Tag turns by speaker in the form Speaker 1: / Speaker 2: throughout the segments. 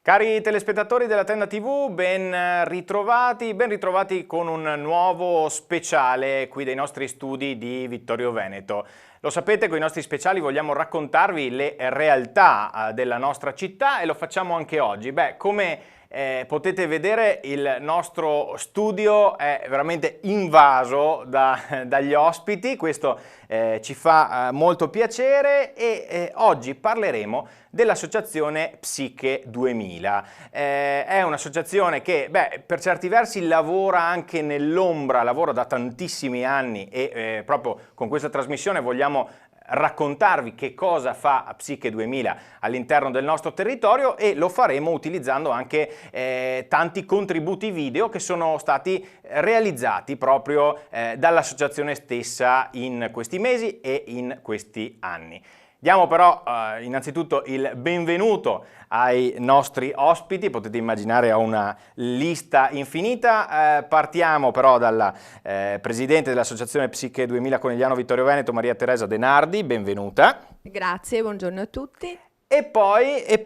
Speaker 1: Cari telespettatori della Tenda TV, ben ritrovati con un nuovo speciale qui dai nostri studi di Vittorio Veneto. Lo sapete, con i nostri speciali vogliamo raccontarvi le realtà della nostra città e lo facciamo anche oggi. Come potete vedere, il nostro studio è veramente invaso dagli ospiti, questo ci fa molto piacere e oggi parleremo dell'associazione Psiche 2000. È un'associazione che per certi versi lavora anche nell'ombra, lavora da tantissimi anni e proprio con questa trasmissione vogliamo raccontarvi che cosa fa Psiche 2000 all'interno del nostro territorio e lo faremo utilizzando anche tanti contributi video che sono stati realizzati proprio dall'associazione stessa in questi mesi e in questi anni. Diamo però innanzitutto il benvenuto ai nostri ospiti, potete immaginare a una lista infinita. Partiamo però dalla presidente dell'associazione Psiche 2000 Conegliano Vittorio Veneto, Maria Teresa De Nardi, benvenuta.
Speaker 2: Grazie, buongiorno a tutti.
Speaker 1: E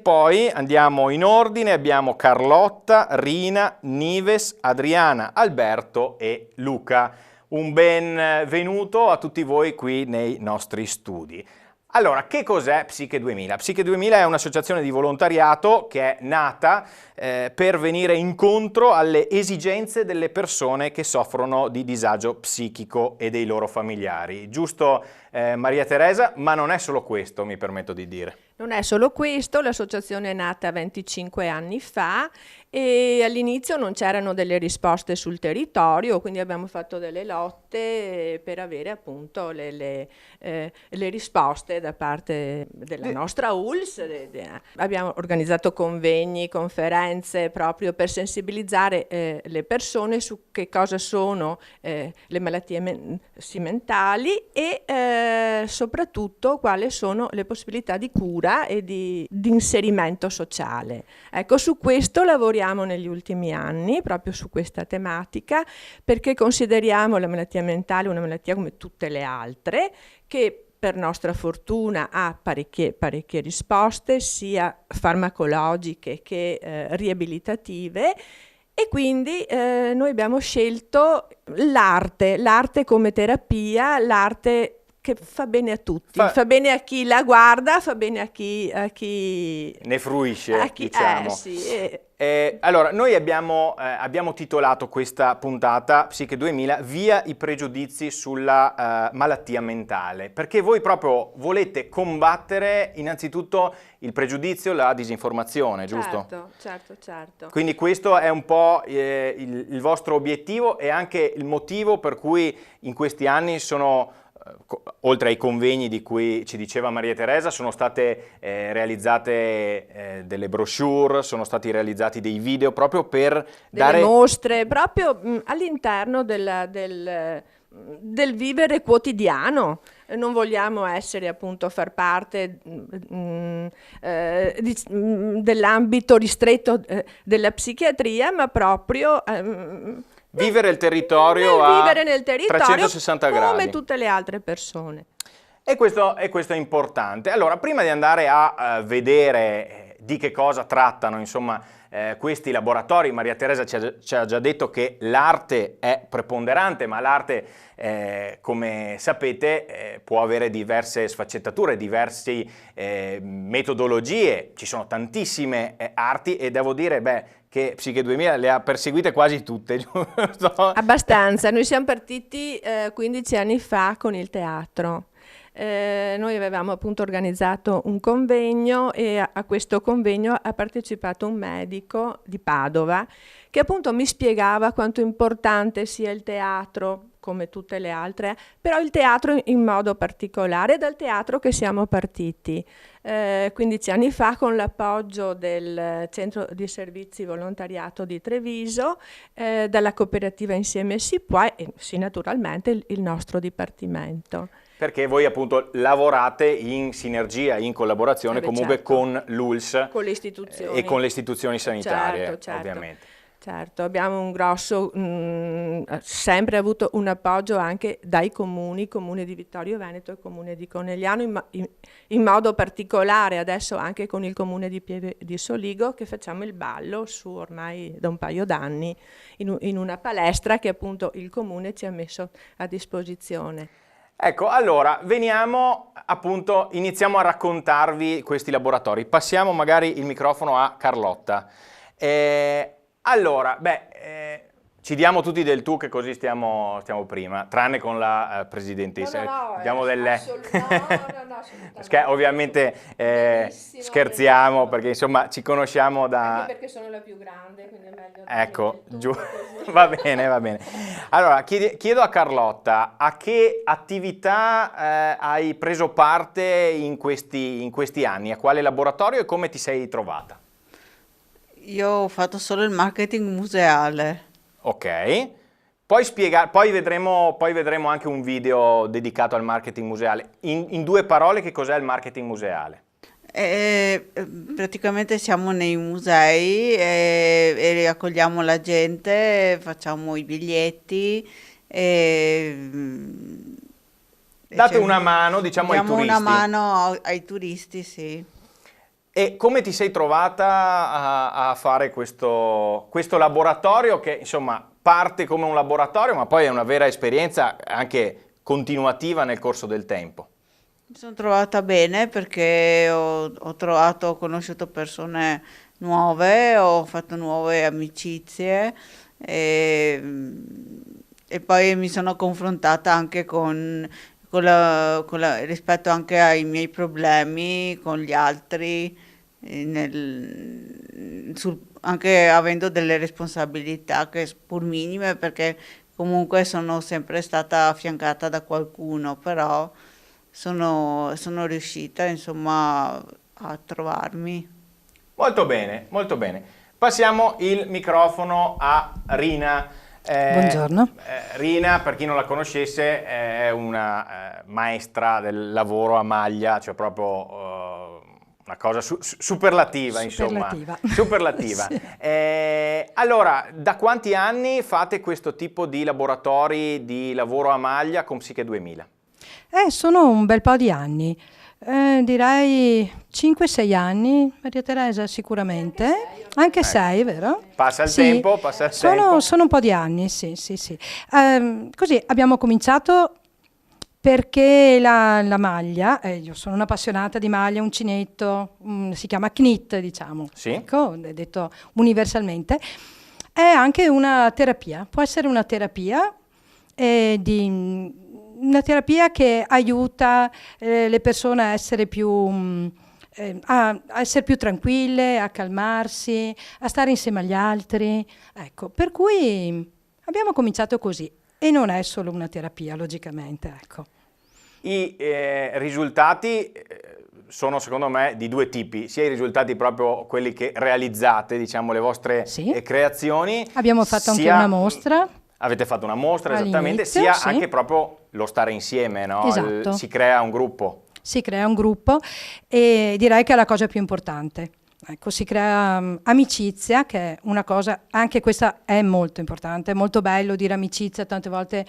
Speaker 1: poi andiamo in ordine, abbiamo Carlotta, Rina, Nives, Adriana, Alberto e Luca. Un benvenuto a tutti voi qui nei nostri studi. Allora, che cos'è Psiche 2000? Psiche 2000 è un'associazione di volontariato che è nata per venire incontro alle esigenze delle persone che soffrono di disagio psichico e dei loro familiari. Giusto, Maria Teresa? Ma non è solo questo, mi permetto di dire.
Speaker 2: Non è solo questo, l'associazione è nata 25 anni fa e all'inizio non c'erano delle risposte sul territorio, quindi abbiamo fatto delle lotte per avere appunto le risposte da parte della nostra ULSS. Abbiamo organizzato convegni, conferenze proprio per sensibilizzare le persone su che cosa sono le malattie mentali e soprattutto quali sono le possibilità di cura e di inserimento sociale. Ecco, su questo lavoriamo negli ultimi anni, proprio su questa tematica, perché consideriamo la malattia mentale una malattia come tutte le altre, che per nostra fortuna ha parecchie risposte, sia farmacologiche che riabilitative, e quindi noi abbiamo scelto l'arte come terapia, l'arte che fa bene a tutti, fa bene a chi la guarda, fa bene a chi
Speaker 1: ne fruisce, diciamo.
Speaker 2: Sì.
Speaker 1: Allora, noi abbiamo titolato questa puntata Psiche 2000 via i pregiudizi sulla malattia mentale, perché voi proprio volete combattere innanzitutto il pregiudizio, la disinformazione, giusto?
Speaker 2: Certo.
Speaker 1: Quindi questo è un po' il vostro obiettivo e anche il motivo per cui in questi anni oltre ai convegni di cui ci diceva Maria Teresa, sono state realizzate delle brochure, sono stati realizzati dei video proprio per dare
Speaker 2: mostre proprio all'interno del vivere quotidiano. Non vogliamo far parte dell'ambito ristretto della psichiatria, ma proprio
Speaker 1: vivere il territorio a
Speaker 2: vivere nel territorio
Speaker 1: 360 gradi.
Speaker 2: Come tutte le altre persone.
Speaker 1: E questo è importante. Allora, prima di andare a vedere di che cosa trattano, insomma, questi laboratori, Maria Teresa ci ha già detto che l'arte è preponderante, ma l'arte, come sapete, può avere diverse sfaccettature, diverse metodologie. Ci sono tantissime arti e devo dire, che Psiche 2000 le ha perseguite quasi tutte, giusto?
Speaker 2: Abbastanza. Noi siamo partiti 15 anni fa con il teatro. Noi avevamo appunto organizzato un convegno e a questo convegno ha partecipato un medico di Padova che appunto mi spiegava quanto importante sia il teatro come tutte le altre, però il teatro in modo particolare. Dal teatro che siamo partiti 15 anni fa con l'appoggio del Centro di Servizi Volontariato di Treviso, dalla cooperativa Insieme si può e sì, naturalmente il nostro dipartimento.
Speaker 1: Perché voi appunto lavorate in sinergia, in collaborazione comunque
Speaker 2: certo.
Speaker 1: Con l'ULSS
Speaker 2: con le istituzioni
Speaker 1: e con le istituzioni sanitarie,
Speaker 2: certo.
Speaker 1: ovviamente.
Speaker 2: Certo, abbiamo un grosso sempre avuto un appoggio anche dai comuni, Comune di Vittorio Veneto e Comune di Conegliano, in modo particolare adesso anche con il Comune di Pieve di Soligo, che facciamo il ballo su ormai da un paio d'anni in una palestra che appunto il Comune ci ha messo a disposizione.
Speaker 1: Ecco, allora, veniamo appunto, iniziamo a raccontarvi questi laboratori. Passiamo magari il microfono a Carlotta. Allora, ci diamo tutti del tu, che così stiamo prima, tranne con la presidentessa. Diamo delle... Ovviamente scherziamo, perché insomma ci conosciamo da...
Speaker 2: Anche perché sono la più grande, quindi è meglio...
Speaker 1: Ecco, giù. Va bene, va bene. Allora, chiedo a Carlotta, a che attività hai preso parte in questi anni? A quale laboratorio e come ti sei trovata?
Speaker 3: Io ho fatto solo il marketing museale.
Speaker 1: Ok, poi vedremo anche un video dedicato al marketing museale. In 2 parole, che cos'è il marketing museale?
Speaker 3: Praticamente siamo nei musei e accogliamo la gente, facciamo i biglietti.
Speaker 1: Date una mano, diciamo, ai turisti.
Speaker 3: Diamo una mano ai turisti, sì.
Speaker 1: E come ti sei trovata a fare questo laboratorio che insomma parte come un laboratorio ma poi è una vera esperienza anche continuativa nel corso del tempo?
Speaker 3: Mi sono trovata bene perché ho conosciuto persone nuove, ho fatto nuove amicizie e poi mi sono confrontata anche rispetto anche ai miei problemi con gli altri, anche avendo delle responsabilità che pur minime, perché comunque sono sempre stata affiancata da qualcuno, però sono riuscita insomma a trovarmi.
Speaker 1: Molto bene, molto bene. Passiamo il microfono a Rina.
Speaker 4: Buongiorno.
Speaker 1: Rina, per chi non la conoscesse, è una maestra del lavoro a maglia, cioè proprio una cosa superlativa, insomma. Superlativa. Sì. Allora, da quanti anni fate questo tipo di laboratori di lavoro a maglia con Psiche 2000?
Speaker 4: Sono un bel po' di anni. Direi 5-6 anni, Maria Teresa sicuramente, anche 6, vero?
Speaker 1: Passa il tempo, passa il tempo.
Speaker 4: Sono un po' di anni, sì. Così abbiamo cominciato perché la maglia, io sono un'appassionata di maglia, uncinetto, si chiama knit, diciamo,
Speaker 1: sì.
Speaker 4: Ecco, detto universalmente, è anche una terapia, può essere una terapia una terapia che aiuta le persone a essere più tranquille, a calmarsi, a stare insieme agli altri. Ecco, per cui abbiamo cominciato così. E non è solo una terapia, logicamente. Ecco.
Speaker 1: I risultati sono secondo me di 2 tipi, sia i risultati proprio quelli che realizzate, diciamo, le vostre creazioni.
Speaker 4: Abbiamo fatto anche una mostra.
Speaker 1: Avete fatto una mostra, esattamente, sia anche proprio lo stare insieme, no?
Speaker 4: Esatto.
Speaker 1: Si crea un gruppo.
Speaker 4: Si crea un gruppo e direi che è la cosa più importante. Ecco, si crea amicizia, che è una cosa, anche questa è molto importante, è molto bello dire amicizia, tante volte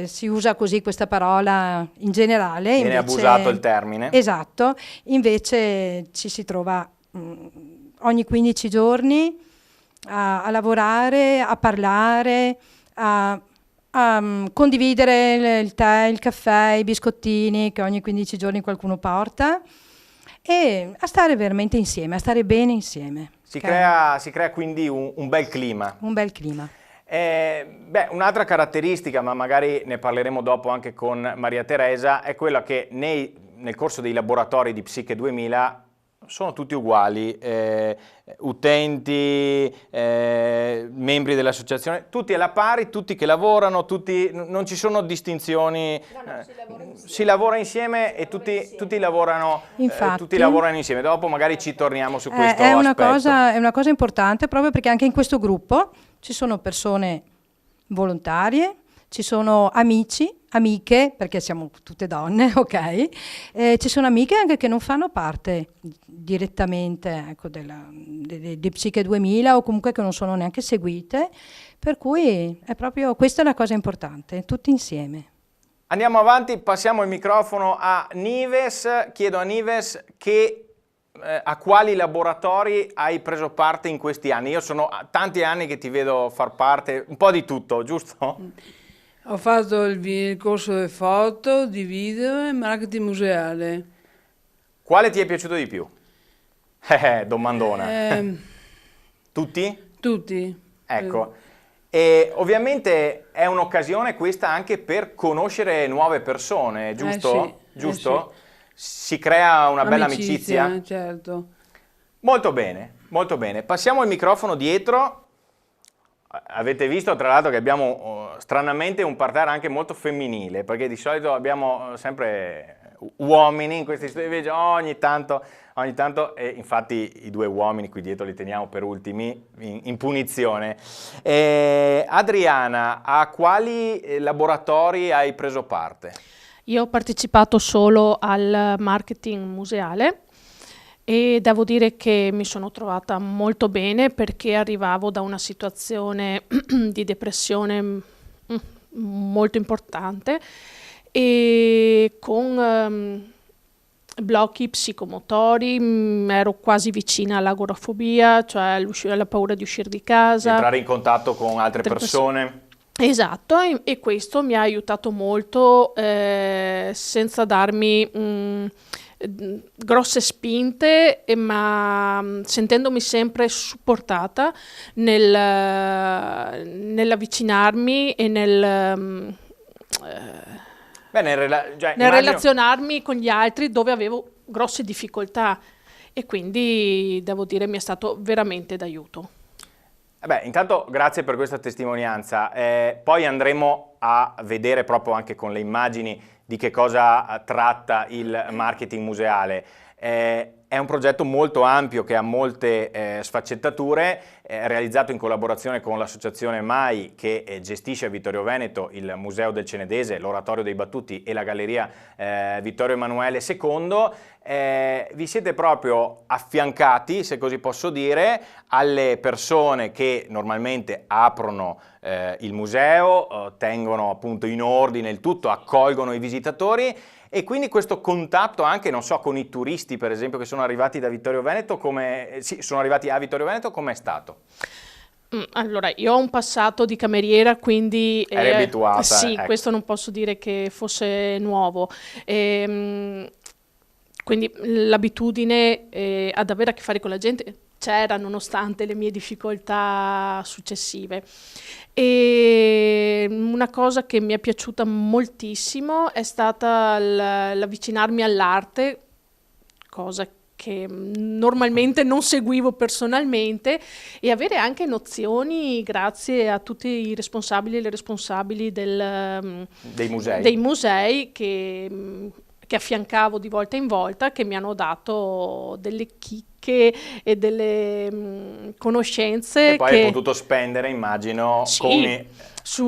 Speaker 4: si usa così questa parola in generale.
Speaker 1: Viene abusato il termine.
Speaker 4: Esatto, invece ci si trova ogni 15 giorni a lavorare, a parlare, a condividere il tè, il caffè, i biscottini che ogni 15 giorni qualcuno porta e a stare veramente insieme, a stare bene insieme.
Speaker 1: Si crea quindi un bel clima.
Speaker 4: Un bel clima.
Speaker 1: Un'altra caratteristica, ma magari ne parleremo dopo anche con Maria Teresa, è quella che nel corso dei laboratori di Psiche 2000 sono tutti uguali, utenti, membri dell'associazione, tutti alla pari, tutti che lavorano, non ci sono distinzioni, si lavora insieme e tutti lavorano insieme. Dopo magari ci torniamo su questo aspetto.
Speaker 4: È una cosa importante proprio perché anche in questo gruppo ci sono persone volontarie, ci sono amici, amiche, perché siamo tutte donne, ok? Ci sono amiche anche che non fanno parte direttamente, ecco, di Psiche 2000, o comunque che non sono neanche seguite, per cui è proprio questa è la cosa importante, tutti insieme.
Speaker 1: Andiamo avanti, passiamo il microfono a Nives. Chiedo a Nives a quali laboratori hai preso parte in questi anni. Io sono tanti anni che ti vedo far parte, un po' di tutto, giusto?
Speaker 5: Ho fatto il corso di foto, di video e marketing museale.
Speaker 1: Quale ti è piaciuto di più? Domandona. Tutti?
Speaker 5: Tutti.
Speaker 1: Ecco. E ovviamente è un'occasione questa anche per conoscere nuove persone, giusto?
Speaker 5: Sì,
Speaker 1: Giusto?
Speaker 5: sì.
Speaker 1: Si crea una bella amicizia.
Speaker 5: Certo.
Speaker 1: Molto bene, molto bene. Passiamo il microfono dietro. Avete visto tra l'altro che abbiamo stranamente un parterre anche molto femminile, perché di solito abbiamo sempre uomini in questi studi, invece ogni tanto, e infatti i due uomini qui dietro li teniamo per ultimi in punizione. Adriana, a quali laboratori hai preso parte?
Speaker 6: Io ho partecipato solo al marketing museale e devo dire che mi sono trovata molto bene perché arrivavo da una situazione di depressione molto importante e con blocchi psicomotori, ero quasi vicina all'agorafobia, cioè alla paura di uscire di casa.
Speaker 1: Entrare in contatto con altre persone.
Speaker 6: Esatto, e questo mi ha aiutato molto senza darmi grosse spinte, ma sentendomi sempre supportata nell'avvicinarmi e nel relazionarmi con gli altri dove avevo grosse difficoltà, e quindi devo dire mi è stato veramente d'aiuto.
Speaker 1: Intanto grazie per questa testimonianza, poi andremo a vedere proprio anche con le immagini di che cosa tratta il marketing museale. È un progetto molto ampio che ha molte sfaccettature, realizzato in collaborazione con l'associazione MAI che gestisce a Vittorio Veneto il Museo del Cenedese, l'Oratorio dei Battuti e la Galleria Vittorio Emanuele II. Vi siete proprio affiancati, se così posso dire, alle persone che normalmente aprono il museo, tengono appunto in ordine il tutto, accolgono i visitatori, e quindi questo contatto anche, non so, con i turisti per esempio che sono arrivati da Vittorio Veneto, sono arrivati a Vittorio Veneto, com'è stato?
Speaker 6: Allora, io ho un passato di cameriera, quindi
Speaker 1: eri abituata.
Speaker 6: sì,
Speaker 1: ecco.
Speaker 6: Questo non posso dire che fosse nuovo. Quindi l'abitudine ad avere a che fare con la gente c'era nonostante le mie difficoltà successive. E una cosa che mi è piaciuta moltissimo è stata l'avvicinarmi all'arte, cosa che normalmente non seguivo personalmente, e avere anche nozioni grazie a tutti i responsabili e le responsabili dei musei che affiancavo di volta in volta, che mi hanno dato delle chicche e delle conoscenze.
Speaker 1: E poi hai potuto spendere, immagino,
Speaker 6: sì,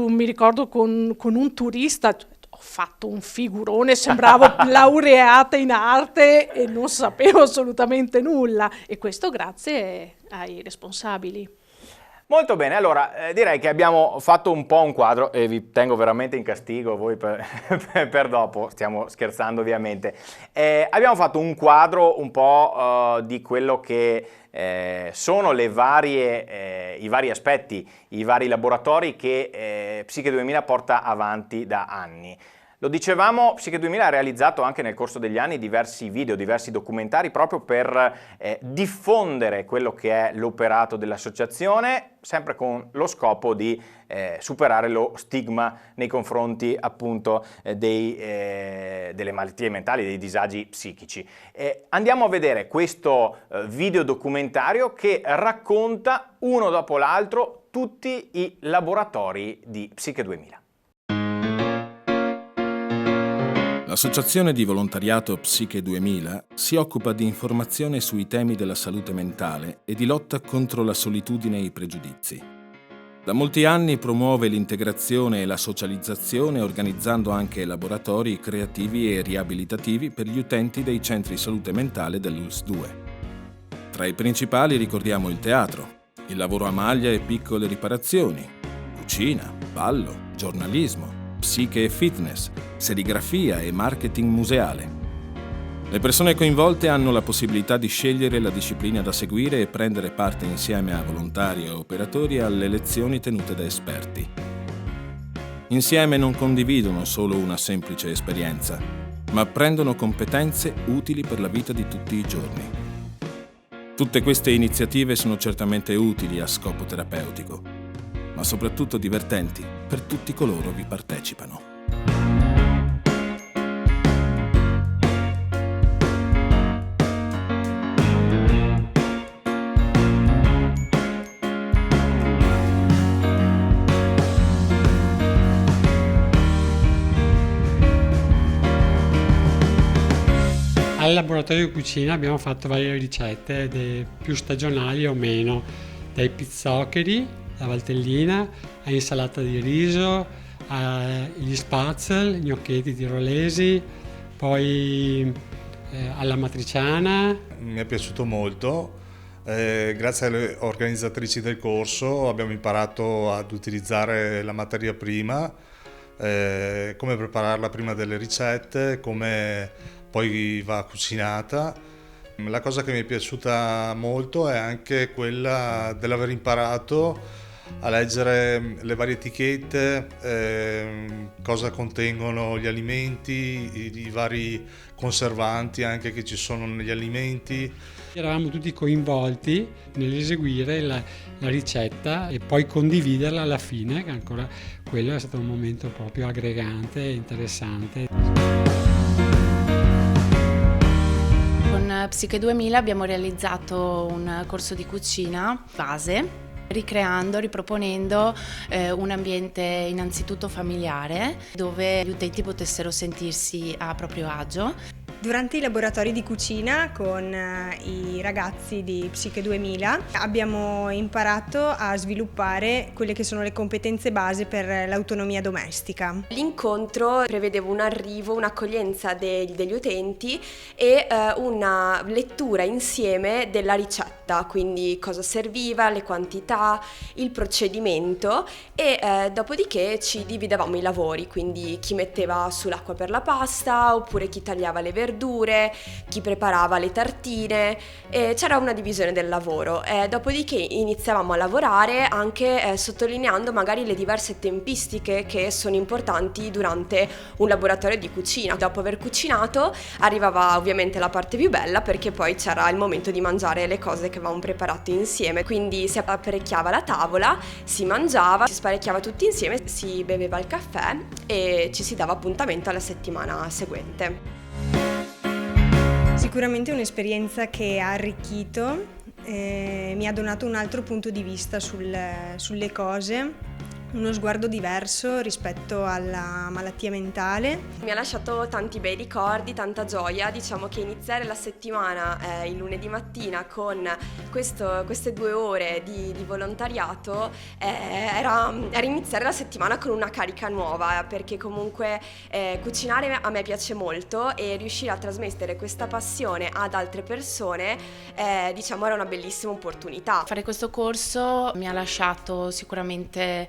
Speaker 6: mi ricordo con un turista, ho fatto un figurone, sembravo laureata in arte e non sapevo assolutamente nulla, e questo grazie ai responsabili.
Speaker 1: Molto bene, allora direi che abbiamo fatto un po' un quadro, e vi tengo veramente in castigo voi per dopo, stiamo scherzando ovviamente. Abbiamo fatto un quadro un po' di quello che sono i vari aspetti, i vari laboratori che Psiche 2000 porta avanti da anni. Lo dicevamo, Psiche 2000 ha realizzato anche nel corso degli anni diversi video, diversi documentari proprio per diffondere quello che è l'operato dell'associazione, sempre con lo scopo di superare lo stigma nei confronti appunto delle malattie mentali, dei disagi psichici. Andiamo a vedere questo video documentario che racconta uno dopo l'altro tutti i laboratori di Psiche 2000.
Speaker 7: L'associazione di volontariato Psiche 2000 si occupa di informazione sui temi della salute mentale e di lotta contro la solitudine e i pregiudizi. Da molti anni promuove l'integrazione e la socializzazione organizzando anche laboratori creativi e riabilitativi per gli utenti dei centri salute mentale dell'ULSS 2. Tra i principali ricordiamo il teatro, il lavoro a maglia e piccole riparazioni, cucina, ballo, giornalismo, psiche e fitness, serigrafia e marketing museale. Le persone coinvolte hanno la possibilità di scegliere la disciplina da seguire e prendere parte insieme a volontari e operatori alle lezioni tenute da esperti. Insieme non condividono solo una semplice esperienza, ma apprendono competenze utili per la vita di tutti i giorni. Tutte queste iniziative sono certamente utili a scopo terapeutico, ma soprattutto divertenti per tutti coloro vi partecipano.
Speaker 8: Al laboratorio di cucina abbiamo fatto varie ricette, più stagionali o meno, dai pizzoccheri, la valtellina, a insalata di riso, agli spatzel, gnocchetti tirolesi, poi alla matriciana.
Speaker 9: Mi è piaciuto molto, grazie alle organizzatrici del corso abbiamo imparato ad utilizzare la materia prima, come prepararla prima delle ricette, come poi va cucinata. La cosa che mi è piaciuta molto è anche quella dell'aver imparato a leggere le varie etichette, cosa contengono gli alimenti, i vari conservanti anche che ci sono negli alimenti.
Speaker 8: Eravamo tutti coinvolti nell'eseguire la ricetta e poi condividerla alla fine, che ancora quello è stato un momento proprio aggregante e interessante.
Speaker 10: Con Psiche 2000 abbiamo realizzato un corso di cucina base, ricreando, riproponendo un ambiente innanzitutto familiare, dove gli utenti potessero sentirsi a proprio agio.
Speaker 11: Durante i laboratori di cucina con i ragazzi di Psiche 2000 abbiamo imparato a sviluppare quelle che sono le competenze base per l'autonomia domestica.
Speaker 12: L'incontro prevedeva un arrivo, un'accoglienza degli utenti e una lettura insieme della ricetta, quindi cosa serviva, le quantità, il procedimento e dopodiché ci dividevamo i lavori, quindi chi metteva sull'acqua per la pasta oppure chi tagliava le verdure, chi preparava le tartine, c'era una divisione del lavoro. Dopodiché iniziavamo a lavorare anche sottolineando magari le diverse tempistiche che sono importanti durante un laboratorio di cucina. Dopo aver cucinato arrivava ovviamente la parte più bella, perché poi c'era il momento di mangiare le cose che avevamo preparato insieme, quindi si apparecchiava la tavola, si mangiava, si sparecchiava tutti insieme, si beveva il caffè e ci si dava appuntamento alla settimana seguente.
Speaker 11: Sicuramente è un'esperienza che ha arricchito, mi ha donato un altro punto di vista sulle cose, uno sguardo diverso rispetto alla malattia mentale.
Speaker 12: Mi ha lasciato tanti bei ricordi, tanta gioia. Diciamo che iniziare la settimana il lunedì mattina con queste 2 ore di volontariato era iniziare la settimana con una carica nuova, perché comunque cucinare a me piace molto e riuscire a trasmettere questa passione ad altre persone diciamo era una bellissima opportunità.
Speaker 10: Fare questo corso mi ha lasciato sicuramente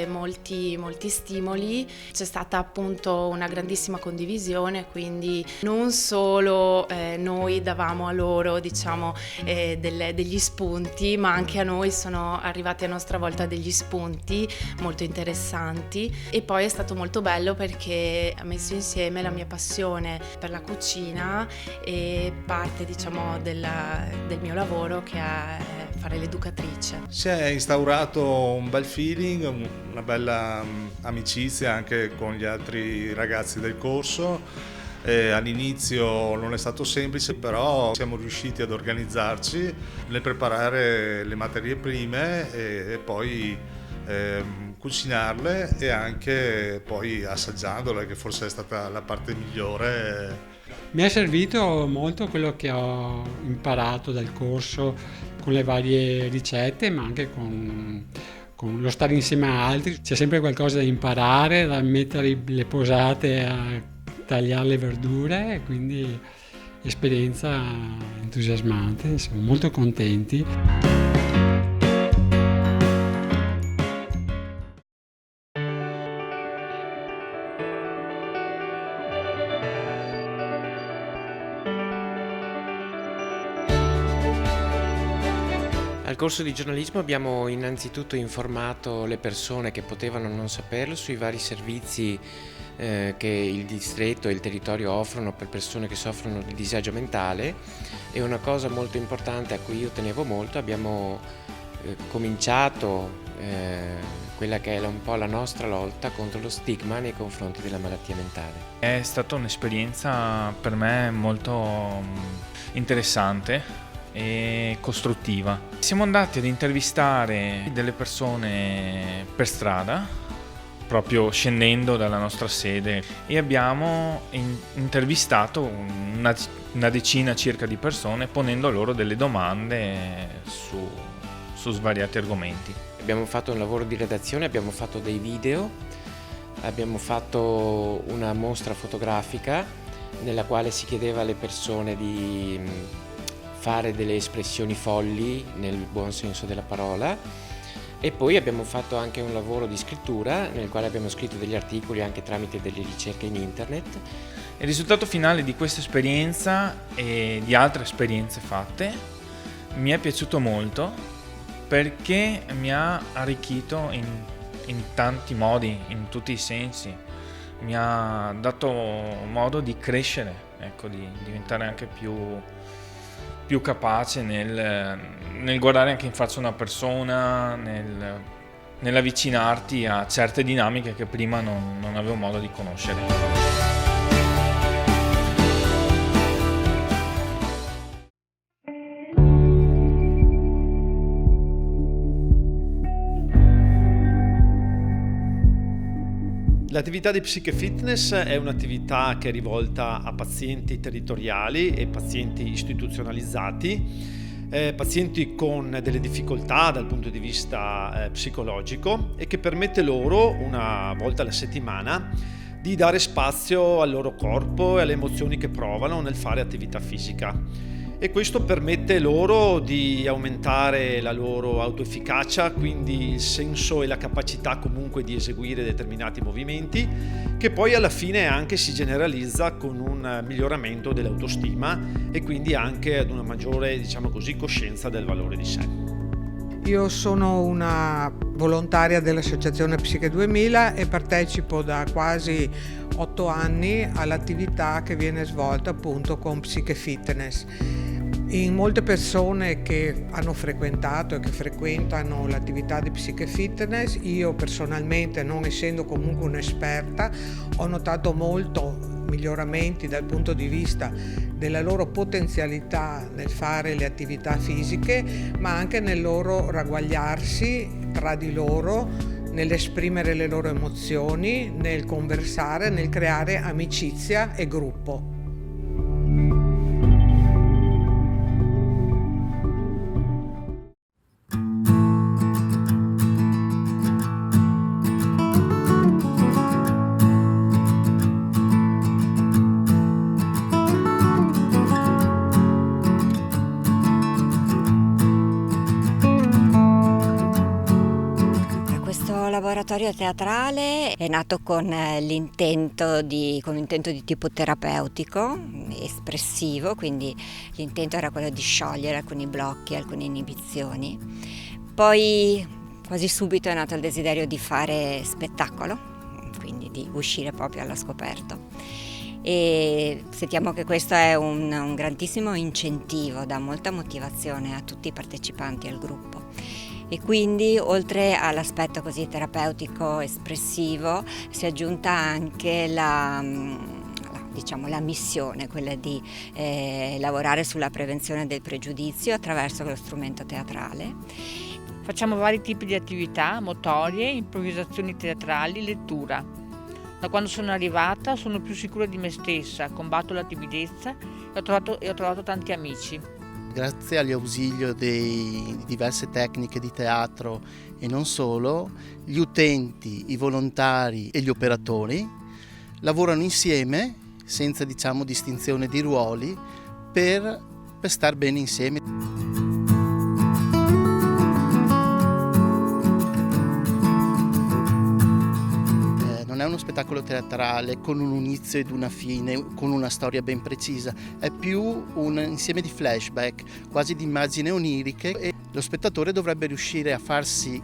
Speaker 10: molti stimoli. C'è stata appunto una grandissima condivisione, quindi non solo noi davamo a loro diciamo degli spunti, ma anche a noi sono arrivati a nostra volta degli spunti molto interessanti. E poi è stato molto bello perché ha messo insieme la mia passione per la cucina e parte diciamo del mio lavoro, che è fare l'educatrice.
Speaker 9: Si è instaurato un bel feeling, una bella amicizia anche con gli altri ragazzi del corso. All'inizio non è stato semplice, però siamo riusciti ad organizzarci nel preparare le materie prime e poi cucinarle e anche poi assaggiandole, che forse è stata la parte migliore.
Speaker 8: Mi è servito molto quello che ho imparato dal corso con le varie ricette, ma anche con con lo stare insieme a altri, c'è sempre qualcosa da imparare, da mettere le posate a tagliare le verdure, quindi esperienza entusiasmante, siamo molto contenti.
Speaker 13: Al corso di giornalismo abbiamo innanzitutto informato le persone che potevano non saperlo sui vari servizi che il distretto e il territorio offrono per persone che soffrono di disagio mentale, e una cosa molto importante a cui io tenevo molto, abbiamo cominciato quella che è un po' la nostra lotta contro lo stigma nei confronti della malattia mentale.
Speaker 14: È stata un'esperienza per me molto interessante e costruttiva. Siamo andati ad intervistare delle persone per strada, proprio scendendo dalla nostra sede, e abbiamo intervistato una decina circa di persone, ponendo loro delle domande su svariati argomenti.
Speaker 13: Abbiamo fatto un lavoro di redazione, abbiamo fatto dei video, abbiamo fatto una mostra fotografica nella quale si chiedeva alle persone di fare delle espressioni folli nel buon senso della parola, e poi abbiamo fatto anche un lavoro di scrittura nel quale abbiamo scritto degli articoli anche tramite delle ricerche in internet.
Speaker 14: Il risultato finale di questa esperienza e di altre esperienze fatte mi è piaciuto molto, perché mi ha arricchito in tanti modi, in tutti i sensi. Mi ha dato modo di crescere, ecco, di diventare anche più capace nel guardare anche in faccia una persona, nell'avvicinarti a certe dinamiche che prima non avevo modo di conoscere.
Speaker 15: L'attività di Psiche Fitness è un'attività che è rivolta a pazienti territoriali e pazienti istituzionalizzati, pazienti con delle difficoltà dal punto di vista psicologico, e che permette loro, una volta alla settimana, di dare spazio al loro corpo e alle emozioni che provano nel fare attività fisica. E questo permette loro di aumentare la loro autoefficacia, quindi il senso e la capacità comunque di eseguire determinati movimenti, che poi alla fine anche si generalizza con un miglioramento dell'autostima e quindi anche ad una maggiore, diciamo così, coscienza del valore di sé.
Speaker 16: Io sono una volontaria dell'Associazione Psiche 2000 e partecipo da quasi 8 anni all'attività che viene svolta appunto con Psiche Fitness. In molte persone che hanno frequentato e che frequentano l'attività di Psiche Fitness, io personalmente, non essendo comunque un'esperta, ho notato molto miglioramenti dal punto di vista della loro potenzialità nel fare le attività fisiche, ma anche nel loro ragguagliarsi tra di loro, nell'esprimere le loro emozioni, nel conversare, nel creare amicizia e gruppo.
Speaker 17: Laboratorio teatrale è nato con l'intento di tipo terapeutico, espressivo, quindi l'intento era quello di sciogliere alcuni blocchi, alcune inibizioni. Poi quasi subito è nato il desiderio di fare spettacolo, quindi di uscire proprio allo scoperto. E sentiamo che questo è un grandissimo incentivo, dà molta motivazione a tutti i partecipanti al gruppo. E quindi, oltre all'aspetto così terapeutico espressivo, si è aggiunta anche la missione, quella di lavorare sulla prevenzione del pregiudizio attraverso lo strumento teatrale.
Speaker 18: Facciamo vari tipi di attività motorie, improvvisazioni teatrali, lettura. Da quando sono arrivata sono più sicura di me stessa, combatto la timidezza e ho trovato tanti amici.
Speaker 19: Grazie all'ausilio di diverse tecniche di teatro e non solo, gli utenti, i volontari e gli operatori lavorano insieme, senza distinzione di ruoli, per star bene insieme. Non è uno spettacolo teatrale con un inizio ed una fine, con una storia ben precisa, è più un insieme di flashback, quasi di immagini oniriche, e lo spettatore dovrebbe riuscire a farsi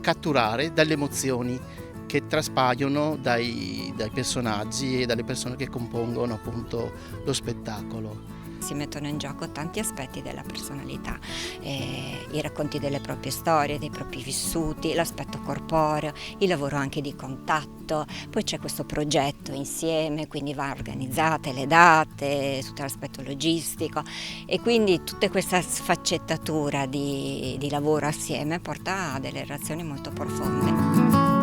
Speaker 19: catturare dalle emozioni che traspaiono dai personaggi e dalle persone che compongono appunto lo spettacolo.
Speaker 17: Si mettono in gioco tanti aspetti della personalità, i racconti delle proprie storie, dei propri vissuti, l'aspetto corporeo, il lavoro anche di contatto, poi c'è questo progetto insieme, quindi va organizzate le date, tutto l'aspetto logistico e quindi tutta questa sfaccettatura di lavoro assieme porta a delle relazioni molto profonde.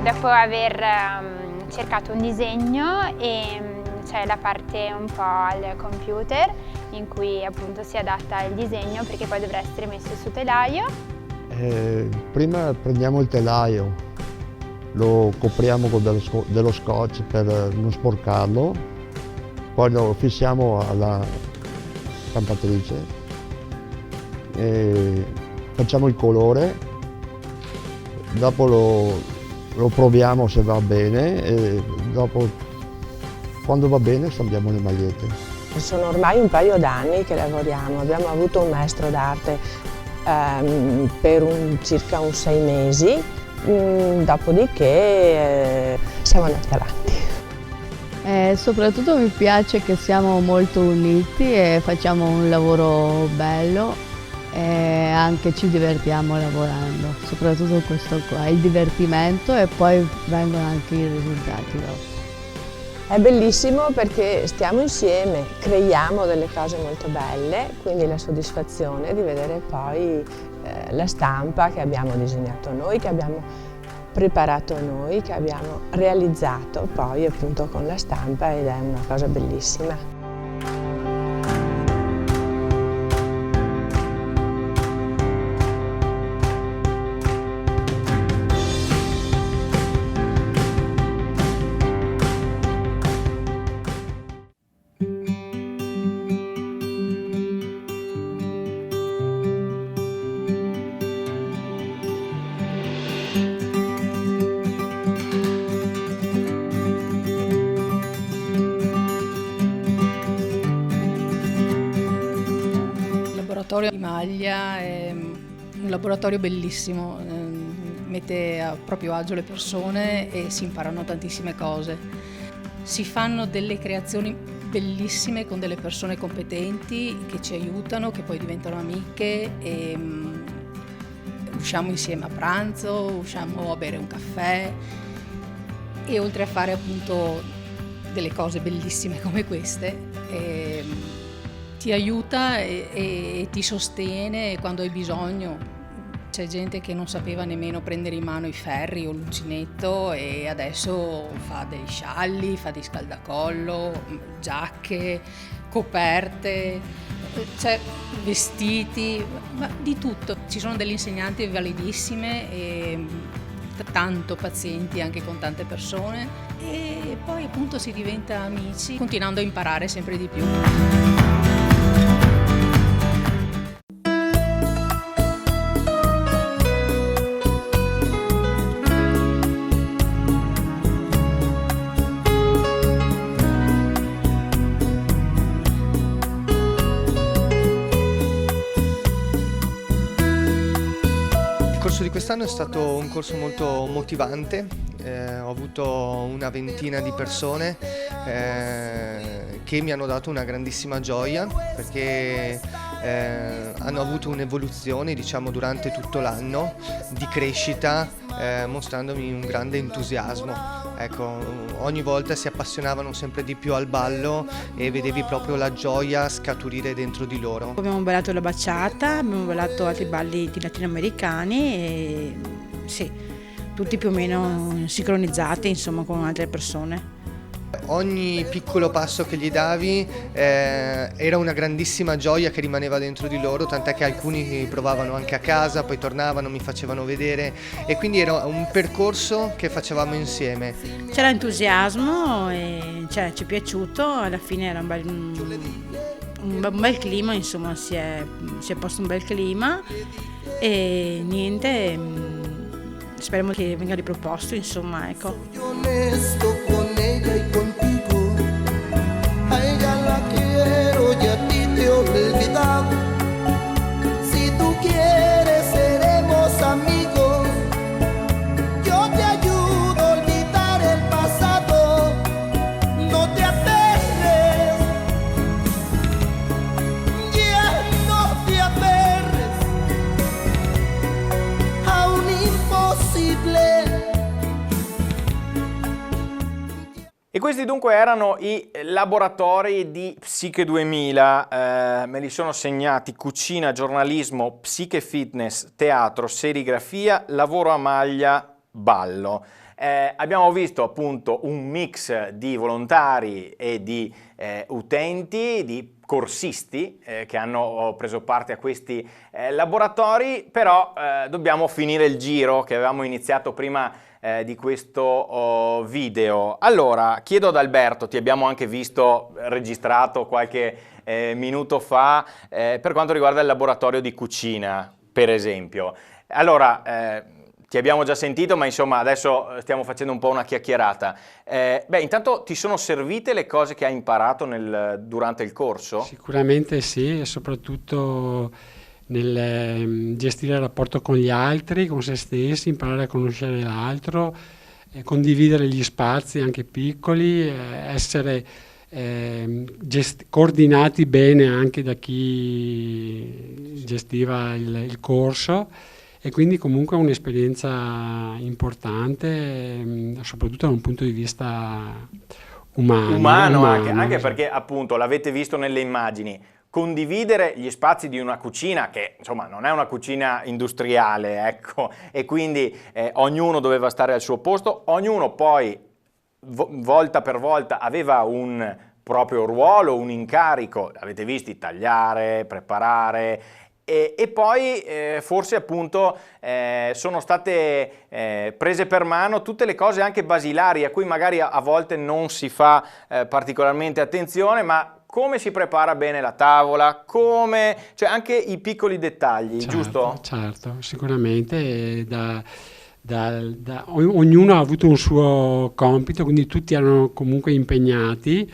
Speaker 20: Dopo aver cercato un disegno e c'è la parte un po' al computer in cui appunto si adatta il disegno perché poi dovrà essere messo su telaio.
Speaker 21: Prima prendiamo il telaio, lo copriamo con dello scotch per non sporcarlo, poi lo fissiamo alla stampatrice, facciamo il colore, dopo lo proviamo se va bene e dopo, quando va bene, stampiamo le magliette.
Speaker 22: Sono ormai un paio d'anni che lavoriamo, abbiamo avuto un maestro d'arte per circa 6 mesi, dopodiché siamo andati avanti.
Speaker 23: Soprattutto mi piace che siamo molto uniti e facciamo un lavoro bello. E anche ci divertiamo lavorando, soprattutto questo qua, il divertimento e poi vengono anche i risultati dopo.
Speaker 22: È bellissimo perché stiamo insieme, creiamo delle cose molto belle, quindi la soddisfazione di vedere poi la stampa che abbiamo disegnato noi, che abbiamo preparato noi, che abbiamo realizzato poi appunto con la stampa ed è una cosa bellissima.
Speaker 24: Di maglia è un laboratorio bellissimo, mette a proprio agio le persone e si imparano tantissime cose. Si fanno delle creazioni bellissime con delle persone competenti che ci aiutano, che poi diventano amiche e usciamo insieme a pranzo, usciamo a bere un caffè e oltre a fare appunto delle cose bellissime come queste ti aiuta e ti sostiene quando hai bisogno. C'è gente che non sapeva nemmeno prendere in mano i ferri o l'uncinetto e adesso fa dei scialli, fa dei scaldacollo, giacche, coperte, c'è vestiti, ma di tutto. Ci sono delle insegnanti validissime e tanto pazienti anche con tante persone e poi appunto si diventa amici continuando a imparare sempre di più.
Speaker 25: Il corso di quest'anno è stato un corso molto motivante, ho avuto una ventina di persone che mi hanno dato una grandissima gioia perché hanno avuto un'evoluzione, diciamo, durante tutto l'anno di crescita, mostrandomi un grande entusiasmo. Ecco, ogni volta si appassionavano sempre di più al ballo e vedevi proprio la gioia scaturire dentro di loro.
Speaker 2: Abbiamo ballato la bachata, abbiamo ballato altri balli latinoamericani e sì, tutti più o meno sincronizzati, insomma, con altre persone.
Speaker 25: Ogni piccolo passo che gli davi era una grandissima gioia che rimaneva dentro di loro, tant'è che alcuni provavano anche a casa, poi tornavano, mi facevano vedere, e quindi era un percorso che facevamo insieme.
Speaker 2: C'era entusiasmo e ci è piaciuto, alla fine era un bel clima, insomma, si è posto un bel clima e niente, speriamo che venga riproposto, insomma, ecco.
Speaker 3: Y contigo, a ella la quiero y a ti te he olvidado. Si tú quieres seremos amigos, yo te ayudo a olvidar el pasado, no te aferres, ya no te aferres a un imposible.
Speaker 1: E questi dunque erano i laboratori di Psiche 2000, me li sono segnati: cucina, giornalismo, psiche fitness, teatro, serigrafia, lavoro a maglia, ballo. Abbiamo visto appunto un mix di volontari e di utenti, di corsisti che hanno preso parte a questi laboratori, però dobbiamo finire il giro che avevamo iniziato prima di questo video. Allora, chiedo ad Alberto, ti abbiamo anche visto registrato qualche minuto fa per quanto riguarda il laboratorio di cucina, per esempio. Allora, ti abbiamo già sentito, ma insomma adesso stiamo facendo un po' una chiacchierata. Intanto ti sono servite le cose che hai imparato durante il corso?
Speaker 8: Sicuramente sì, e soprattutto nel gestire il rapporto con gli altri, con se stessi, imparare a conoscere l'altro, condividere gli spazi anche piccoli, essere coordinati bene anche da chi gestiva il corso, e quindi comunque un'esperienza importante, soprattutto da un punto di vista umano
Speaker 1: anche perché appunto l'avete visto nelle immagini. Condividere gli spazi di una cucina che insomma non è una cucina industriale, ecco, e quindi ognuno doveva stare al suo posto, ognuno poi volta per volta aveva un proprio ruolo, un incarico, avete visto, tagliare, preparare, e poi forse appunto sono state prese per mano tutte le cose anche basilari a cui magari a volte non si fa particolarmente attenzione, ma come si prepara bene la tavola, cioè anche i piccoli dettagli,
Speaker 8: certo,
Speaker 1: giusto?
Speaker 8: Certo, sicuramente ognuno ha avuto un suo compito, quindi tutti erano comunque impegnati,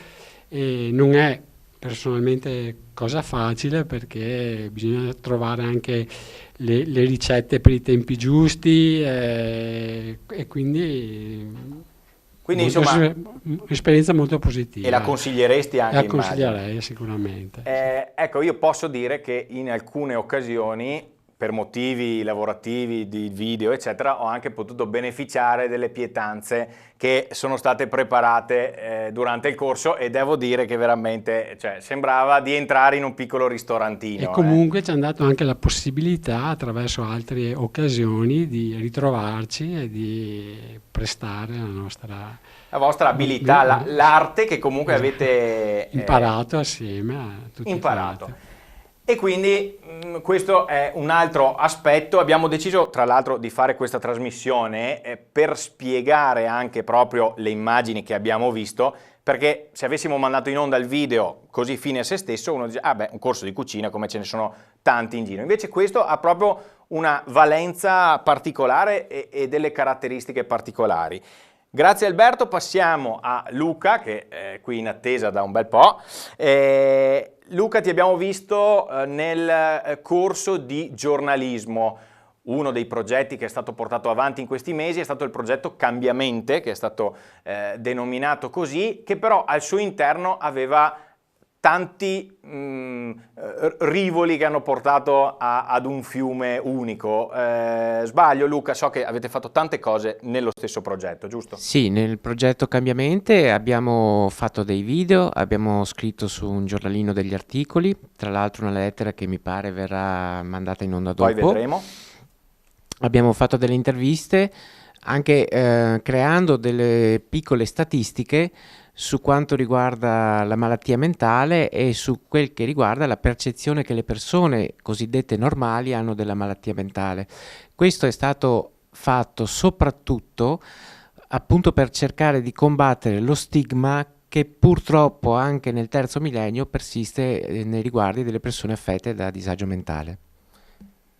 Speaker 8: e non è personalmente cosa facile perché bisogna trovare anche le ricette per i tempi giusti, e quindi insomma un'esperienza molto positiva.
Speaker 1: E la consiglieresti anche?
Speaker 8: La consiglierei sicuramente.
Speaker 1: Ecco, io posso dire che in alcune occasioni, per motivi lavorativi, di video eccetera, ho anche potuto beneficiare delle pietanze che sono state preparate durante il corso, e devo dire che veramente sembrava di entrare in un piccolo ristorantino.
Speaker 8: E comunque ci hanno dato anche la possibilità, attraverso altre occasioni, di ritrovarci e di prestare la
Speaker 1: vostra abilità, l'arte che comunque avete
Speaker 8: imparato assieme a tutti.
Speaker 1: E quindi questo è un altro aspetto. Abbiamo deciso tra l'altro di fare questa trasmissione per spiegare anche proprio le immagini che abbiamo visto, perché se avessimo mandato in onda il video così fine a se stesso, uno dice un corso di cucina come ce ne sono tanti in giro. Invece questo ha proprio una valenza particolare e delle caratteristiche particolari. Grazie Alberto, passiamo a Luca che è qui in attesa da un bel po'. Luca, ti abbiamo visto nel corso di giornalismo. Uno dei progetti che è stato portato avanti in questi mesi è stato il progetto Cambiamente, che è stato denominato così, che però al suo interno aveva tanti rivoli che hanno portato ad un fiume unico. Sbaglio, Luca? So che avete fatto tante cose nello stesso progetto, giusto?
Speaker 13: Sì, nel progetto Cambiamente abbiamo fatto dei video, abbiamo scritto su un giornalino degli articoli, tra l'altro una lettera che mi pare verrà mandata in onda dopo.
Speaker 1: Poi vedremo.
Speaker 13: Abbiamo fatto delle interviste, anche creando delle piccole statistiche su quanto riguarda la malattia mentale e su quel che riguarda la percezione che le persone cosiddette normali hanno della malattia mentale. Questo è stato fatto soprattutto appunto per cercare di combattere lo stigma che purtroppo anche nel terzo millennio persiste nei riguardi delle persone affette da disagio mentale.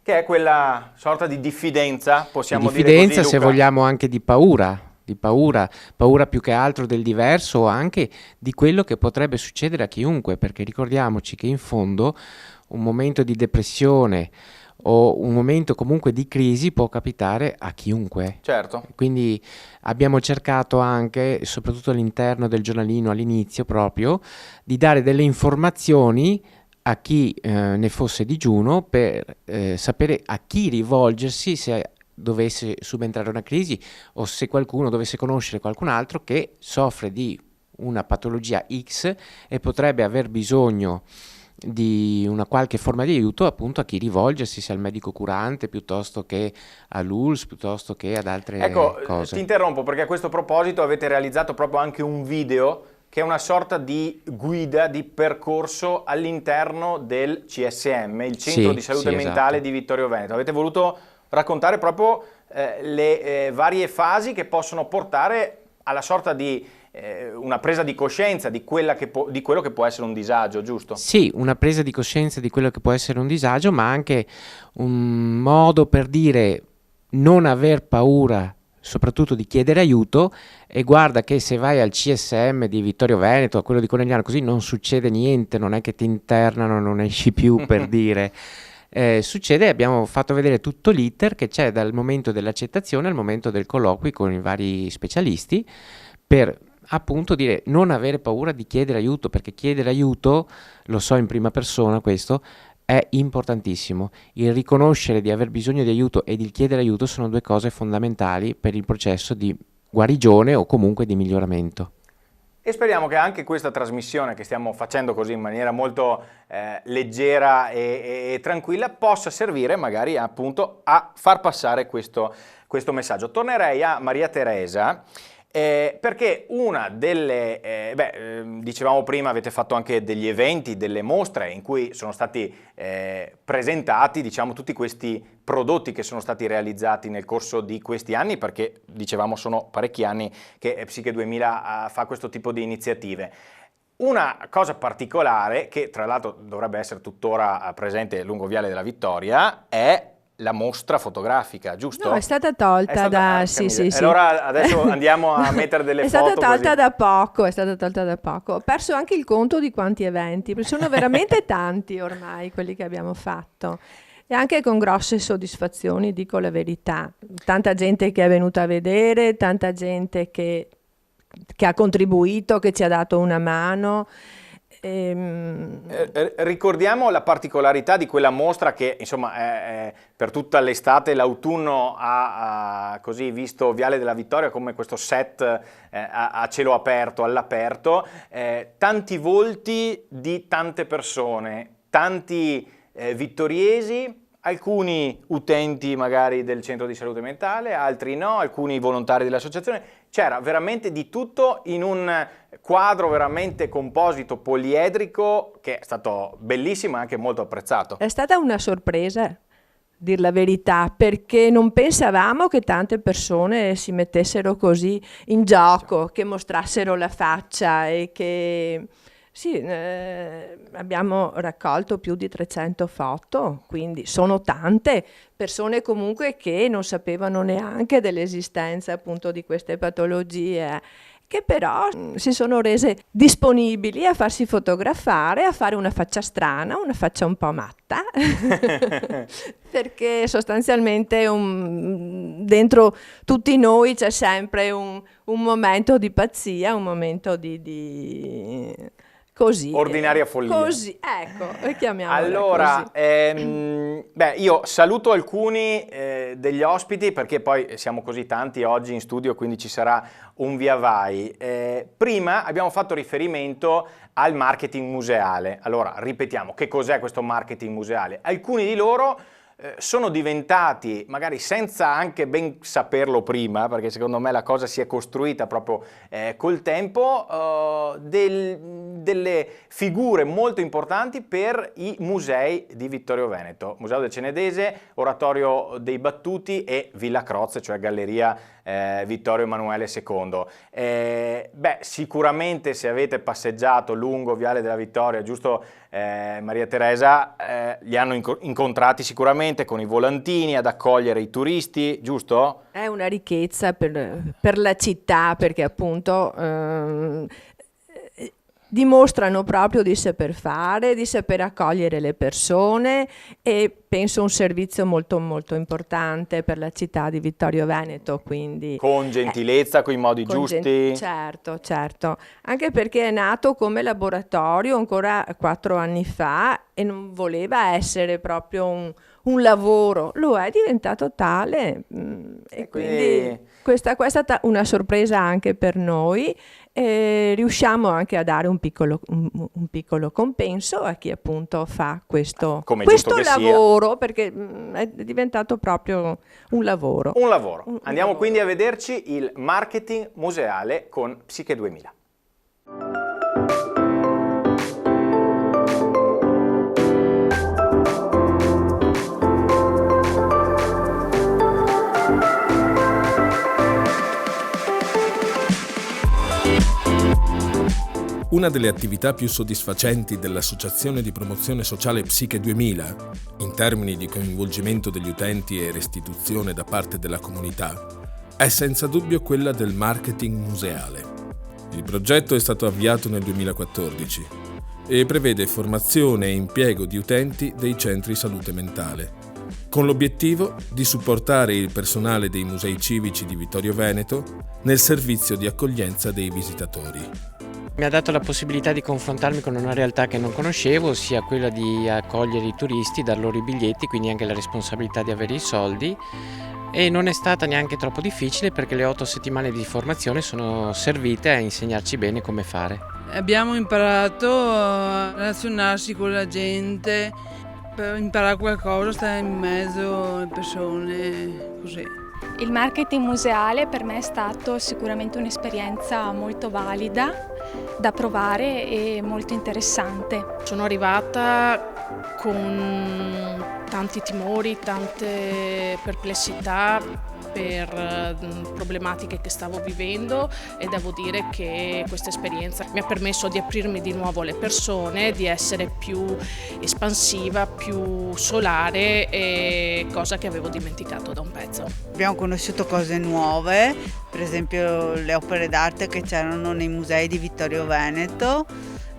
Speaker 1: Che è quella sorta di diffidenza, possiamo dire così,
Speaker 13: Diffidenza, se
Speaker 1: Luca?
Speaker 13: vogliamo, anche di paura più che altro del diverso, o anche di quello che potrebbe succedere a chiunque, perché ricordiamoci che in fondo un momento di depressione o un momento comunque di crisi può capitare a chiunque.
Speaker 1: Certo.
Speaker 13: Quindi abbiamo cercato anche, soprattutto all'interno del giornalino all'inizio proprio, di dare delle informazioni a chi ne fosse digiuno per sapere a chi rivolgersi se dovesse subentrare una crisi o se qualcuno dovesse conoscere qualcun altro che soffre di una patologia X e potrebbe aver bisogno di una qualche forma di aiuto, appunto a chi rivolgersi, sia al medico curante piuttosto che all'ULSS, piuttosto che ad altre cose.
Speaker 1: Ti interrompo perché a questo proposito avete realizzato proprio anche un video che è una sorta di guida, di percorso all'interno del CSM, il Centro di Salute Mentale di Vittorio Veneto. Avete voluto raccontare proprio le varie fasi che possono portare alla sorta di una presa di coscienza di quello che può essere un disagio, giusto?
Speaker 13: Sì, una presa di coscienza di quello che può essere un disagio, ma anche un modo per dire non aver paura soprattutto di chiedere aiuto, e guarda che se vai al CSM di Vittorio Veneto, a quello di Conegliano, così non succede niente, non è che ti internano, non esci più per dire. Succede, abbiamo fatto vedere tutto l'iter che c'è dal momento dell'accettazione al momento del colloquio con i vari specialisti, per appunto dire non avere paura di chiedere aiuto, perché chiedere aiuto, lo so in prima persona questo, è importantissimo. Il riconoscere di aver bisogno di aiuto e il chiedere aiuto sono due cose fondamentali per il processo di guarigione o comunque di miglioramento.
Speaker 1: E speriamo che anche questa trasmissione che stiamo facendo così in maniera molto leggera e tranquilla possa servire magari appunto a far passare questo messaggio. Tornerei a Maria Teresa perché una delle, dicevamo prima, avete fatto anche degli eventi, delle mostre in cui sono stati presentati, diciamo, tutti questi prodotti che sono stati realizzati nel corso di questi anni, perché dicevamo sono parecchi anni che Psiche 2000 fa questo tipo di iniziative. Una cosa particolare, che tra l'altro dovrebbe essere tuttora presente lungo Viale della Vittoria, è la mostra fotografica, giusto?
Speaker 22: No, è stata tolta da...
Speaker 1: Sì. Allora adesso andiamo a mettere delle foto.
Speaker 22: È stata tolta da poco, è stata tolta da poco. Ho perso anche il conto di quanti eventi, perché sono veramente tanti ormai quelli che abbiamo fatto. E anche con grosse soddisfazioni, dico la verità. Tanta gente che è venuta a vedere, tanta gente che ha contribuito, che ci ha dato una mano.
Speaker 1: Ricordiamo la particolarità di quella mostra che insomma è per tutta l'estate, l'autunno ha così visto Viale della Vittoria come questo set a cielo aperto, all'aperto, tanti volti di tante persone, tanti vittoriesi, alcuni utenti magari del centro di salute mentale, altri no, alcuni volontari dell'associazione. C'era veramente di tutto in un quadro veramente composito, poliedrico, che è stato bellissimo e anche molto apprezzato.
Speaker 22: È stata una sorpresa, dir la verità, perché non pensavamo che tante persone si mettessero così in gioco, che mostrassero la faccia e che... Sì, abbiamo raccolto più di 300 foto, quindi sono tante persone comunque che non sapevano neanche dell'esistenza appunto di queste patologie, che però si sono rese disponibili a farsi fotografare, a fare una faccia strana, una faccia un po' matta, perché sostanzialmente dentro tutti noi c'è sempre un momento di pazzia, un momento Così.
Speaker 1: Ordinaria follia.
Speaker 22: Così, ecco, chiamiamola
Speaker 1: Allora,
Speaker 22: così.
Speaker 1: io saluto alcuni degli ospiti perché poi siamo così tanti oggi in studio, quindi ci sarà un via vai. Prima abbiamo fatto riferimento al marketing museale. Allora, ripetiamo, che cos'è questo marketing museale? Alcuni di loro sono diventati, magari senza anche ben saperlo prima, perché secondo me la cosa si è costruita proprio col tempo, delle figure molto importanti per i musei di Vittorio Veneto, Museo del Cenedese, Oratorio dei Battuti e Villa Croce, cioè Galleria Vittorio Emanuele II. Sicuramente se avete passeggiato lungo Viale della Vittoria, giusto Maria Teresa, li hanno incontrati sicuramente con i volantini ad accogliere i turisti, giusto?
Speaker 22: È una ricchezza per la città, perché appunto dimostrano proprio di saper fare, di saper accogliere le persone, e penso un servizio molto molto importante per la città di Vittorio Veneto, quindi
Speaker 1: con gentilezza, con i modi giusti.
Speaker 22: Certo, anche perché è nato come laboratorio ancora 4 anni fa e non voleva essere proprio un lavoro, lo è diventato tale, e quindi questa è stata una sorpresa anche per noi. Riusciamo anche a dare un piccolo compenso a chi appunto fa questo lavoro, perché è diventato proprio un lavoro.
Speaker 1: Andiamo quindi a vederci il marketing museale con Psiche 2000.
Speaker 4: Una delle attività più soddisfacenti dell'Associazione di Promozione Sociale Psiche 2000, in termini di coinvolgimento degli utenti e restituzione da parte della comunità, è senza dubbio quella del marketing museale. Il progetto è stato avviato nel 2014 e prevede formazione e impiego di utenti dei centri salute mentale, con l'obiettivo di supportare il personale dei musei civici di Vittorio Veneto nel servizio di accoglienza dei visitatori.
Speaker 13: Mi ha dato la possibilità di confrontarmi con una realtà che non conoscevo, ossia quella di accogliere i turisti, dar loro i biglietti, quindi anche la responsabilità di avere i soldi, e non è stata neanche troppo difficile perché le 8 settimane di formazione sono servite a insegnarci bene come fare.
Speaker 5: Abbiamo imparato a relazionarsi con la gente, per imparare qualcosa, stare in mezzo alle persone, così.
Speaker 6: Il marketing museale per me è stato sicuramente un'esperienza molto valida da provare e molto interessante.
Speaker 7: Sono arrivata con tanti timori, tante perplessità per problematiche che stavo vivendo, e devo dire che questa esperienza mi ha permesso di aprirmi di nuovo alle persone, di essere più espansiva, più solare, e cosa che avevo dimenticato da un pezzo.
Speaker 11: Abbiamo conosciuto cose nuove, per esempio le opere d'arte che c'erano nei musei di Vittorio Veneto.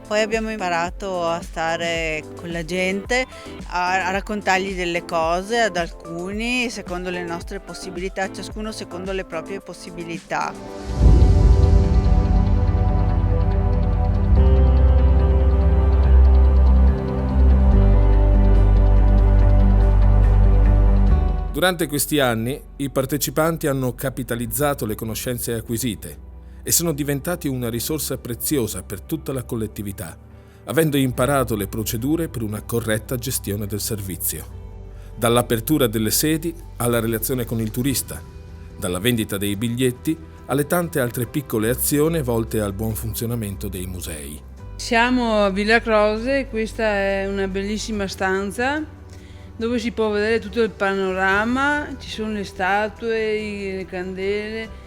Speaker 11: Poi abbiamo imparato a stare con la gente, a raccontargli delle cose ad alcuni secondo le nostre possibilità, ciascuno secondo le proprie possibilità.
Speaker 4: Durante questi anni i partecipanti hanno capitalizzato le conoscenze acquisite e sono diventati una risorsa preziosa per tutta la collettività, avendo imparato le procedure per una corretta gestione del servizio. Dall'apertura delle sedi alla relazione con il turista, dalla vendita dei biglietti alle tante altre piccole azioni volte al buon funzionamento dei musei.
Speaker 5: Siamo a Villa Croce, questa è una bellissima stanza dove si può vedere tutto il panorama, ci sono le statue, le candele.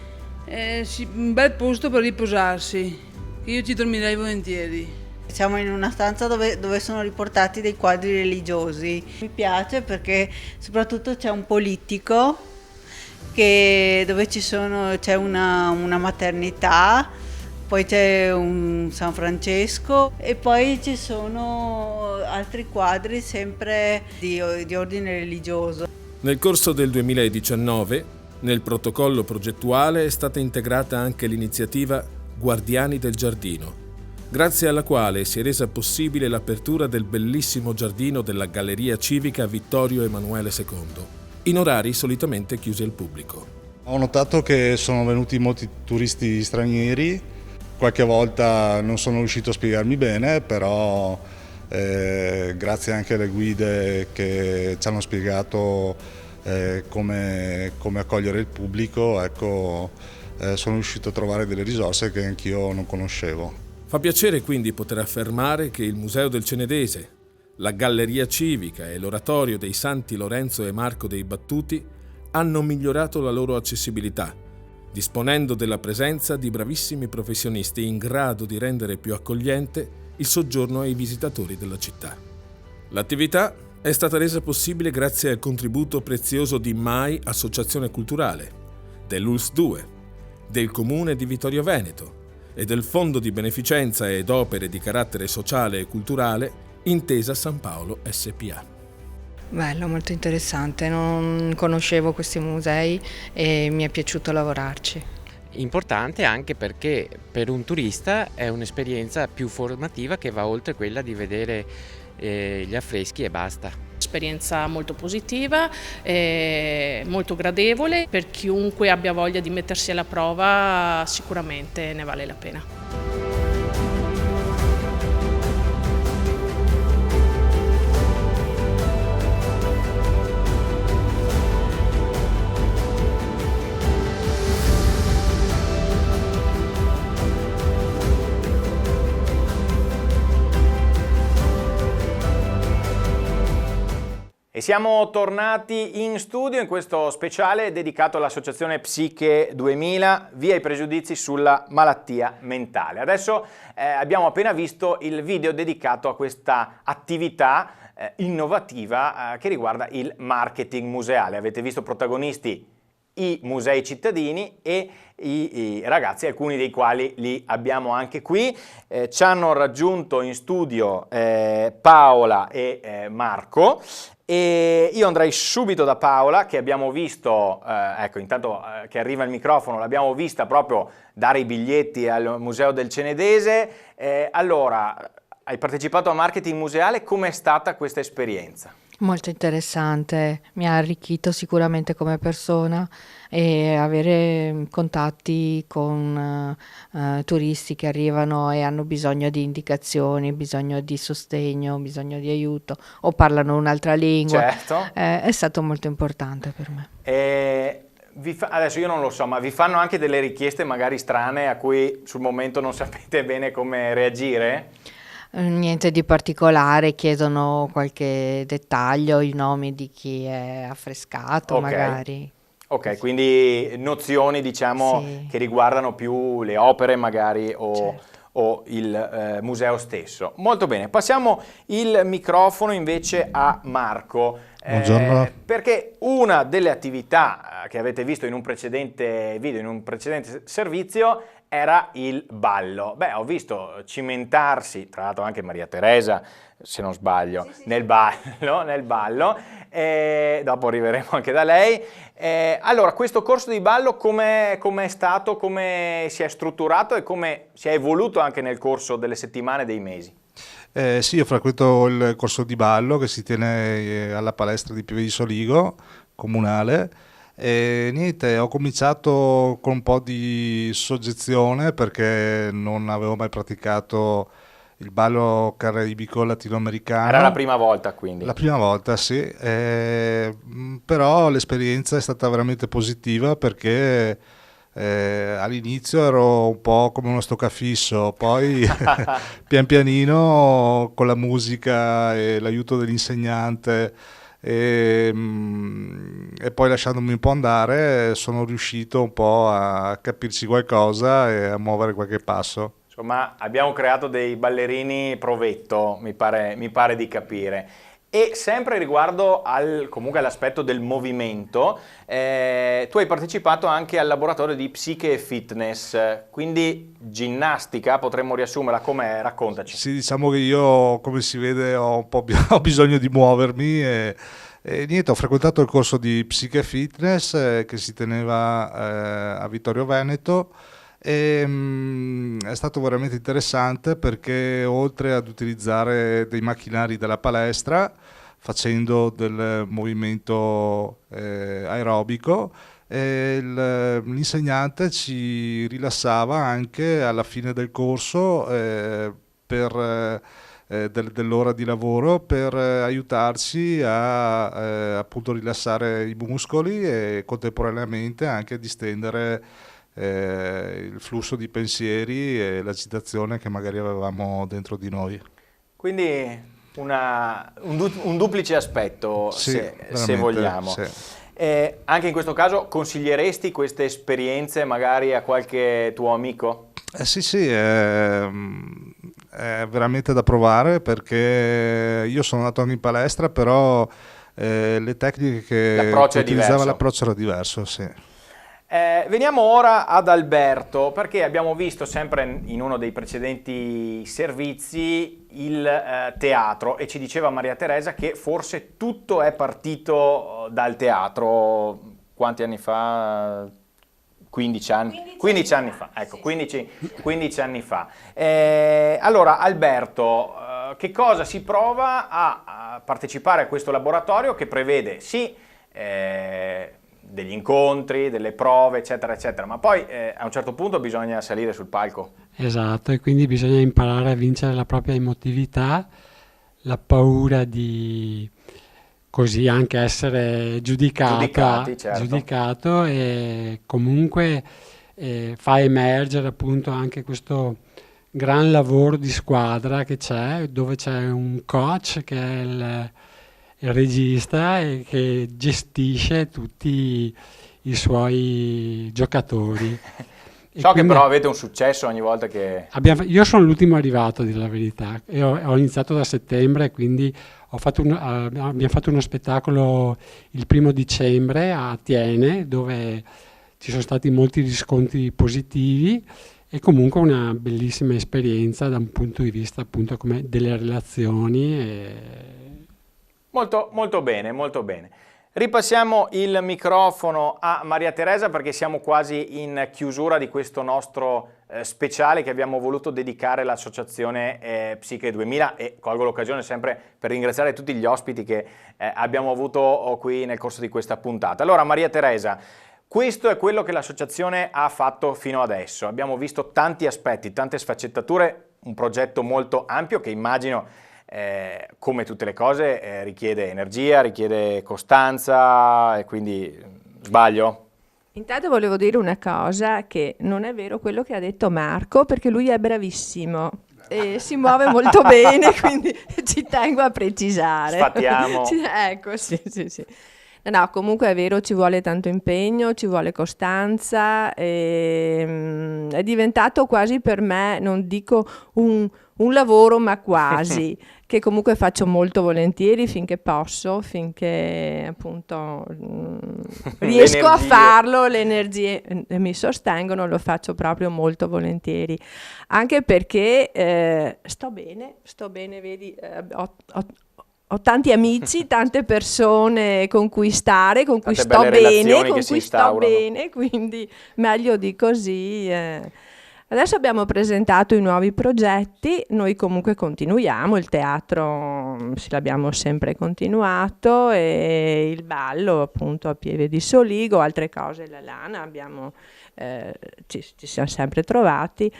Speaker 5: Un bel posto per riposarsi, io ci dormirei volentieri.
Speaker 11: Siamo in una stanza dove sono riportati dei quadri religiosi. Mi piace perché soprattutto c'è un polittico dove c'è una maternità, poi c'è un San Francesco e poi ci sono altri quadri sempre di ordine religioso.
Speaker 4: Nel corso del 2019 nel protocollo progettuale è stata integrata anche l'iniziativa Guardiani del Giardino, grazie alla quale si è resa possibile l'apertura del bellissimo giardino della Galleria Civica Vittorio Emanuele II, in orari solitamente chiusi al pubblico.
Speaker 9: Ho notato che sono venuti molti turisti stranieri, qualche volta non sono riuscito a spiegarmi bene, però grazie anche alle guide che ci hanno spiegato come accogliere il pubblico, ecco, sono riuscito a trovare delle risorse che anch'io non conoscevo.
Speaker 4: Fa piacere quindi poter affermare che il Museo del Cenedese, la Galleria Civica e l'Oratorio dei Santi Lorenzo e Marco dei Battuti hanno migliorato la loro accessibilità, disponendo della presenza di bravissimi professionisti in grado di rendere più accogliente il soggiorno ai visitatori della città. L'attività è stata resa possibile grazie al contributo prezioso di MAI Associazione Culturale, dell'ULS 2, del Comune di Vittorio Veneto e del Fondo di Beneficenza ed Opere di carattere sociale e culturale Intesa San Paolo SpA.
Speaker 10: Bello, molto interessante, non conoscevo questi musei e mi è piaciuto lavorarci.
Speaker 13: Importante anche perché per un turista è un'esperienza più formativa che va oltre quella di vedere gli affreschi e basta.
Speaker 7: Esperienza molto positiva, molto gradevole, per chiunque abbia voglia di mettersi alla prova sicuramente ne vale la pena.
Speaker 1: E siamo tornati in studio in questo speciale dedicato all'associazione Psiche 2000, via i pregiudizi sulla malattia mentale. Adesso abbiamo appena visto il video dedicato a questa attività innovativa che riguarda il marketing museale. Avete visto protagonisti i musei cittadini e i ragazzi, alcuni dei quali li abbiamo anche qui. Ci hanno raggiunto in studio Paola e Marco. E io andrei subito da Paola, che abbiamo visto, ecco, intanto che arriva il microfono, l'abbiamo vista proprio dare i biglietti al Museo del Cenedese. Allora, hai partecipato a marketing museale, com'è stata questa esperienza?
Speaker 10: Molto interessante, mi ha arricchito sicuramente come persona e avere contatti con turisti che arrivano e hanno bisogno di indicazioni, bisogno di sostegno, bisogno di aiuto o parlano un'altra lingua.
Speaker 1: Certo.
Speaker 10: È stato molto importante per me.
Speaker 1: Adesso io non lo so, ma vi fanno anche delle richieste magari strane a cui sul momento non sapete bene come reagire?
Speaker 10: Niente di particolare, chiedono qualche dettaglio, i nomi di chi è affrescato, magari.
Speaker 1: Ok, quindi nozioni, diciamo,
Speaker 10: Sì.
Speaker 1: che riguardano più le opere magari o,
Speaker 10: Certo.
Speaker 1: o il museo stesso. Molto bene, passiamo il microfono invece a Marco.
Speaker 9: Buongiorno.
Speaker 1: Perché una delle attività che avete visto in un precedente video, in un precedente servizio, era il ballo. Beh, ho visto cimentarsi, tra l'altro anche Maria Teresa, se non sbaglio, nel ballo, dopo arriveremo anche da lei. Allora, questo corso di ballo come è stato, come si è strutturato e come si è evoluto anche nel corso delle settimane e dei mesi?
Speaker 9: Sì, io frequento il corso di ballo che si tiene alla palestra di Pieve di Soligo, comunale. E niente, ho cominciato con un po' di soggezione perché non avevo mai praticato il ballo caraibico latinoamericano.
Speaker 1: Era la prima volta, quindi?
Speaker 9: La prima volta, sì, però l'esperienza è stata veramente positiva perché all'inizio ero un po' come uno stoccafisso, poi pian pianino con la musica e l'aiuto dell'insegnante e poi lasciandomi un po' andare sono riuscito un po' a capirci qualcosa e a muovere qualche passo.
Speaker 1: Insomma, abbiamo creato dei ballerini provetto, mi pare di capire. E sempre riguardo comunque all'aspetto del movimento, tu hai partecipato anche al laboratorio di psiche e fitness, quindi ginnastica, potremmo riassumerla com'è? Raccontaci.
Speaker 9: Sì, diciamo che io, come si vede, ho bisogno di muovermi e niente, ho frequentato il corso di psiche e fitness che si teneva a Vittorio Veneto È stato veramente interessante perché oltre ad utilizzare dei macchinari della palestra, facendo del movimento aerobico, l'insegnante ci rilassava anche alla fine del corso dell'ora di lavoro per aiutarci a appunto rilassare i muscoli e contemporaneamente anche a distendere il flusso di pensieri e l'agitazione che magari avevamo dentro di noi.
Speaker 1: Quindi un duplice aspetto,
Speaker 9: Sì,
Speaker 1: se vogliamo.
Speaker 9: sì.
Speaker 1: Anche in questo caso consiglieresti queste esperienze magari a qualche tuo amico?
Speaker 9: Sì, è veramente da provare perché io sono andato anche in palestra, però le tecniche che utilizzava, l'approccio era diverso, sì.
Speaker 1: Veniamo ora ad Alberto, perché abbiamo visto sempre in uno dei precedenti servizi il teatro e ci diceva Maria Teresa che forse tutto è partito dal teatro. Quanti anni fa? 15 anni? 15 anni fa, ecco, 15 anni fa. Allora Alberto, che cosa si prova a partecipare a questo laboratorio che prevede sì degli incontri, delle prove, eccetera, eccetera, ma poi a un certo punto bisogna salire sul palco.
Speaker 8: Esatto, e quindi bisogna imparare a vincere la propria emotività, la paura di così anche essere giudicato e comunque fa emergere appunto anche questo gran lavoro di squadra che c'è, dove c'è un coach che è il regista e che gestisce tutti i suoi giocatori.
Speaker 1: So che però avete un successo ogni volta che...
Speaker 8: Io sono l'ultimo arrivato, a dire la verità, e ho iniziato da settembre, quindi abbiamo fatto uno spettacolo il 1° dicembre a Tiene, dove ci sono stati molti riscontri positivi e comunque una bellissima esperienza da un punto di vista appunto come delle relazioni.
Speaker 1: Molto, molto bene, molto bene. Ripassiamo il microfono a Maria Teresa perché siamo quasi in chiusura di questo nostro speciale che abbiamo voluto dedicare all'Associazione Psiche 2000 e colgo l'occasione sempre per ringraziare tutti gli ospiti che abbiamo avuto qui nel corso di questa puntata. Allora Maria Teresa, questo è quello che l'associazione ha fatto fino adesso. Abbiamo visto tanti aspetti, tante sfaccettature, un progetto molto ampio che immagino come tutte le cose richiede energia, richiede costanza e quindi sbaglio?
Speaker 22: Intanto volevo dire una cosa, che non è vero quello che ha detto Marco, perché lui è bravissimo e si muove molto bene, quindi ci tengo a precisare.
Speaker 1: Sfattiamo.
Speaker 22: Ecco, sì. No, comunque è vero, ci vuole tanto impegno, ci vuole costanza, è diventato quasi per me, non dico un lavoro, ma quasi, che comunque faccio molto volentieri finché posso, finché appunto riesco a farlo, le energie mi sostengono, lo faccio proprio molto volentieri, anche perché sto bene, vedi, ho tanti amici, tante persone con cui stare, con cui sto bene, quindi meglio di così. Adesso abbiamo presentato i nuovi progetti, noi comunque continuiamo, il teatro l'abbiamo sempre continuato e il ballo appunto a Pieve di Soligo, altre cose, la lana, ci siamo sempre trovati.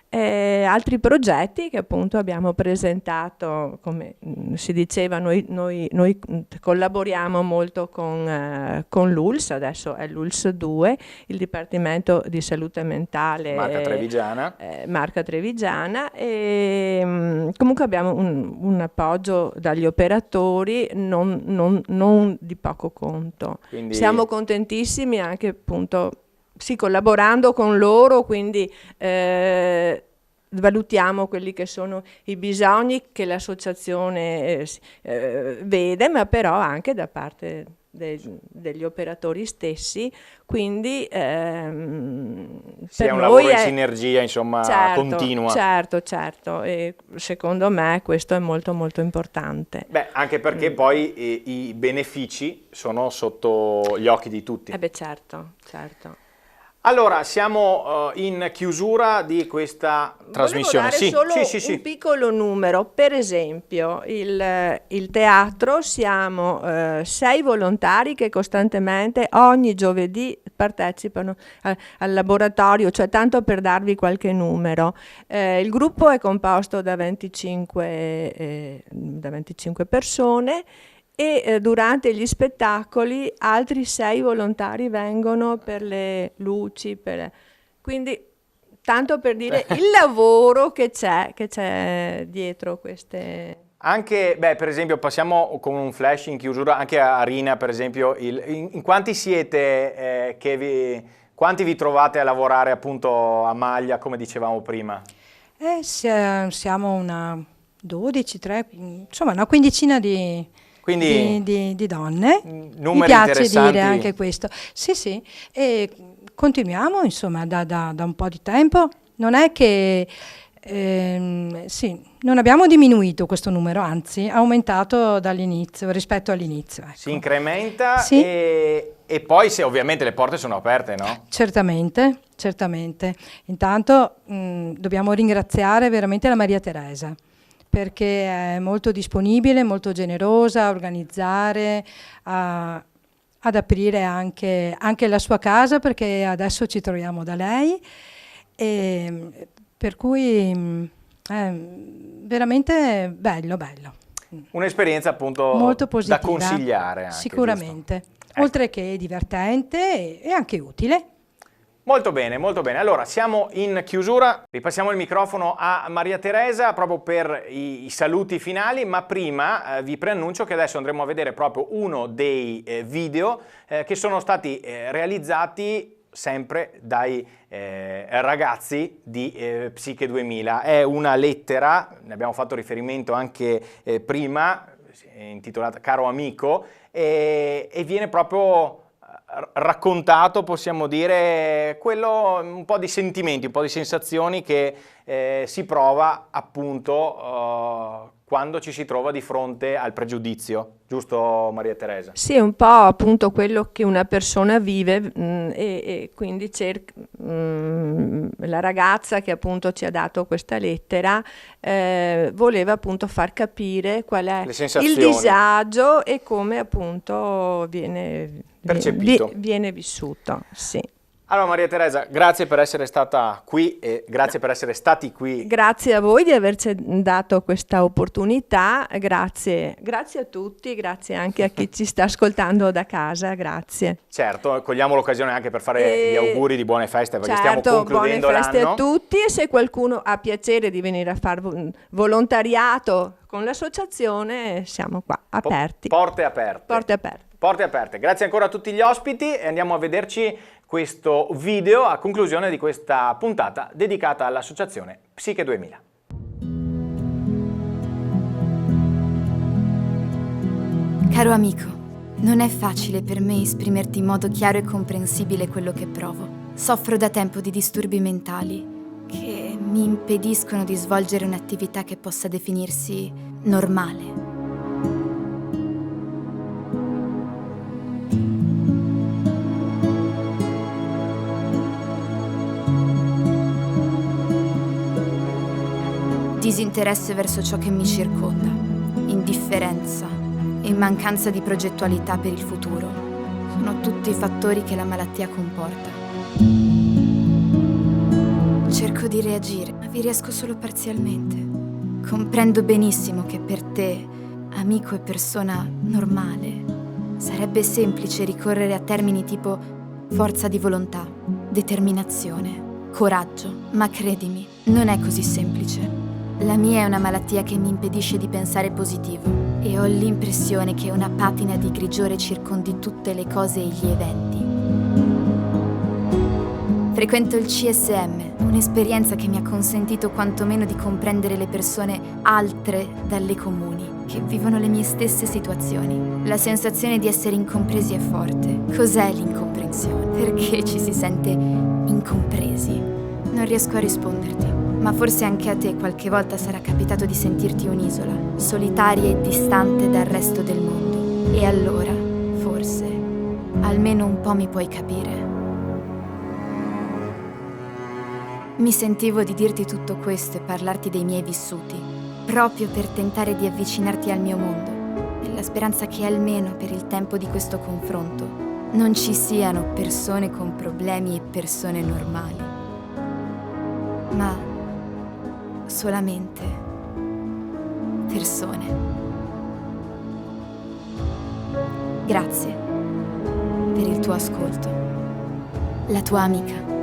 Speaker 22: Altri progetti che appunto abbiamo presentato, come si diceva, noi collaboriamo molto con l'ULS, adesso è l'ULS 2, il Dipartimento di Salute Mentale Marca Trevigiana, e comunque abbiamo un appoggio dagli operatori non di poco conto. Quindi... Siamo contentissimi anche appunto collaborando con loro, quindi valutiamo quelli che sono i bisogni che l'associazione vede, ma però anche da parte degli operatori stessi, quindi
Speaker 1: sia un lavoro in sinergia, insomma, continua.
Speaker 22: Certo, e secondo me questo è molto molto importante.
Speaker 1: Beh, anche perché poi i benefici sono sotto gli occhi di tutti.
Speaker 22: Certo.
Speaker 1: Allora, siamo in chiusura di questa trasmissione.
Speaker 12: Volevo dare solo un piccolo numero. Per esempio, il teatro, siamo 6 volontari che costantemente ogni giovedì partecipano al laboratorio, cioè tanto per darvi qualche numero. Il gruppo è composto da 25 persone e durante gli spettacoli altri 6 volontari vengono per le luci, quindi tanto per dire il lavoro che c'è dietro queste...
Speaker 1: Anche, per esempio, passiamo con un flash in chiusura anche a Rina, per esempio, in quanti siete, quanti vi trovate a lavorare appunto a maglia, come dicevamo prima?
Speaker 24: Siamo una 12, 3, insomma una quindicina di donne. Mi piace dire anche questo. Sì, e continuiamo insomma da un po' di tempo. Non è che non abbiamo diminuito questo numero, anzi aumentato dall'inizio, rispetto all'inizio. Ecco.
Speaker 1: Si incrementa, sì. E poi se ovviamente le porte sono aperte, no?
Speaker 24: Certamente. Intanto dobbiamo ringraziare veramente la Maria Teresa, perché è molto disponibile, molto generosa a organizzare, ad aprire anche la sua casa, perché adesso ci troviamo da lei, e per cui è veramente bello.
Speaker 1: Un'esperienza appunto
Speaker 24: molto positiva,
Speaker 1: da consigliare anche,
Speaker 24: sicuramente, oltre che divertente e anche utile.
Speaker 1: Molto bene. Allora, siamo in chiusura. Ripassiamo il microfono a Maria Teresa proprio per i saluti finali, ma prima vi preannuncio che adesso andremo a vedere proprio uno dei video che sono stati realizzati sempre dai ragazzi di Psiche 2000. È una lettera, ne abbiamo fatto riferimento anche prima, intitolata Caro amico, e viene proprio raccontato, possiamo dire, quello, un po' di sentimenti, un po' di sensazioni che si prova appunto quando ci si trova di fronte al pregiudizio, giusto Maria Teresa?
Speaker 12: Sì, è un po' appunto quello che una persona vive e quindi la ragazza che appunto ci ha dato questa lettera voleva appunto far capire qual è il disagio e come appunto viene vissuto. Sì.
Speaker 1: Allora Maria Teresa, grazie per essere stata qui e grazie per essere stati qui.
Speaker 12: Grazie a voi di averci dato questa opportunità, grazie a tutti, grazie anche a chi ci sta ascoltando da casa, grazie.
Speaker 1: Certo, cogliamo l'occasione anche per fare gli auguri di buone feste, perché stiamo concludendo l'anno.
Speaker 12: Buone feste a tutti, e se qualcuno ha piacere di venire a fare volontariato con l'associazione, siamo qua, aperti.
Speaker 1: Porte aperte. Grazie ancora a tutti gli ospiti e andiamo a vederci questo video a conclusione di questa puntata dedicata all'associazione Psiche 2000.
Speaker 14: Caro amico, non è facile per me esprimerti in modo chiaro e comprensibile quello che provo. Soffro da tempo di disturbi mentali che mi impediscono di svolgere un'attività che possa definirsi normale. Disinteresse verso ciò che mi circonda, indifferenza e mancanza di progettualità per il futuro sono tutti i fattori che la malattia comporta. Cerco di reagire, ma vi riesco solo parzialmente. Comprendo benissimo che per te, amico e persona normale, sarebbe semplice ricorrere a termini tipo forza di volontà, determinazione, coraggio, ma credimi, non è così semplice. La mia è una malattia che mi impedisce di pensare positivo e ho l'impressione che una patina di grigiore circondi tutte le cose e gli eventi. Frequento il CSM, un'esperienza che mi ha consentito quantomeno di comprendere le persone altre dalle comuni, che vivono le mie stesse situazioni. La sensazione di essere incompresi è forte. Cos'è l'incomprensione? Perché ci si sente incompresi? Non riesco a risponderti. Ma forse anche a te qualche volta sarà capitato di sentirti un'isola, solitaria e distante dal resto del mondo. E allora, forse, almeno un po' mi puoi capire. Mi sentivo di dirti tutto questo e parlarti dei miei vissuti, proprio per tentare di avvicinarti al mio mondo, nella speranza che almeno per il tempo di questo confronto non ci siano persone con problemi e persone normali, ma solamente persone. Grazie per il tuo ascolto. La tua amica.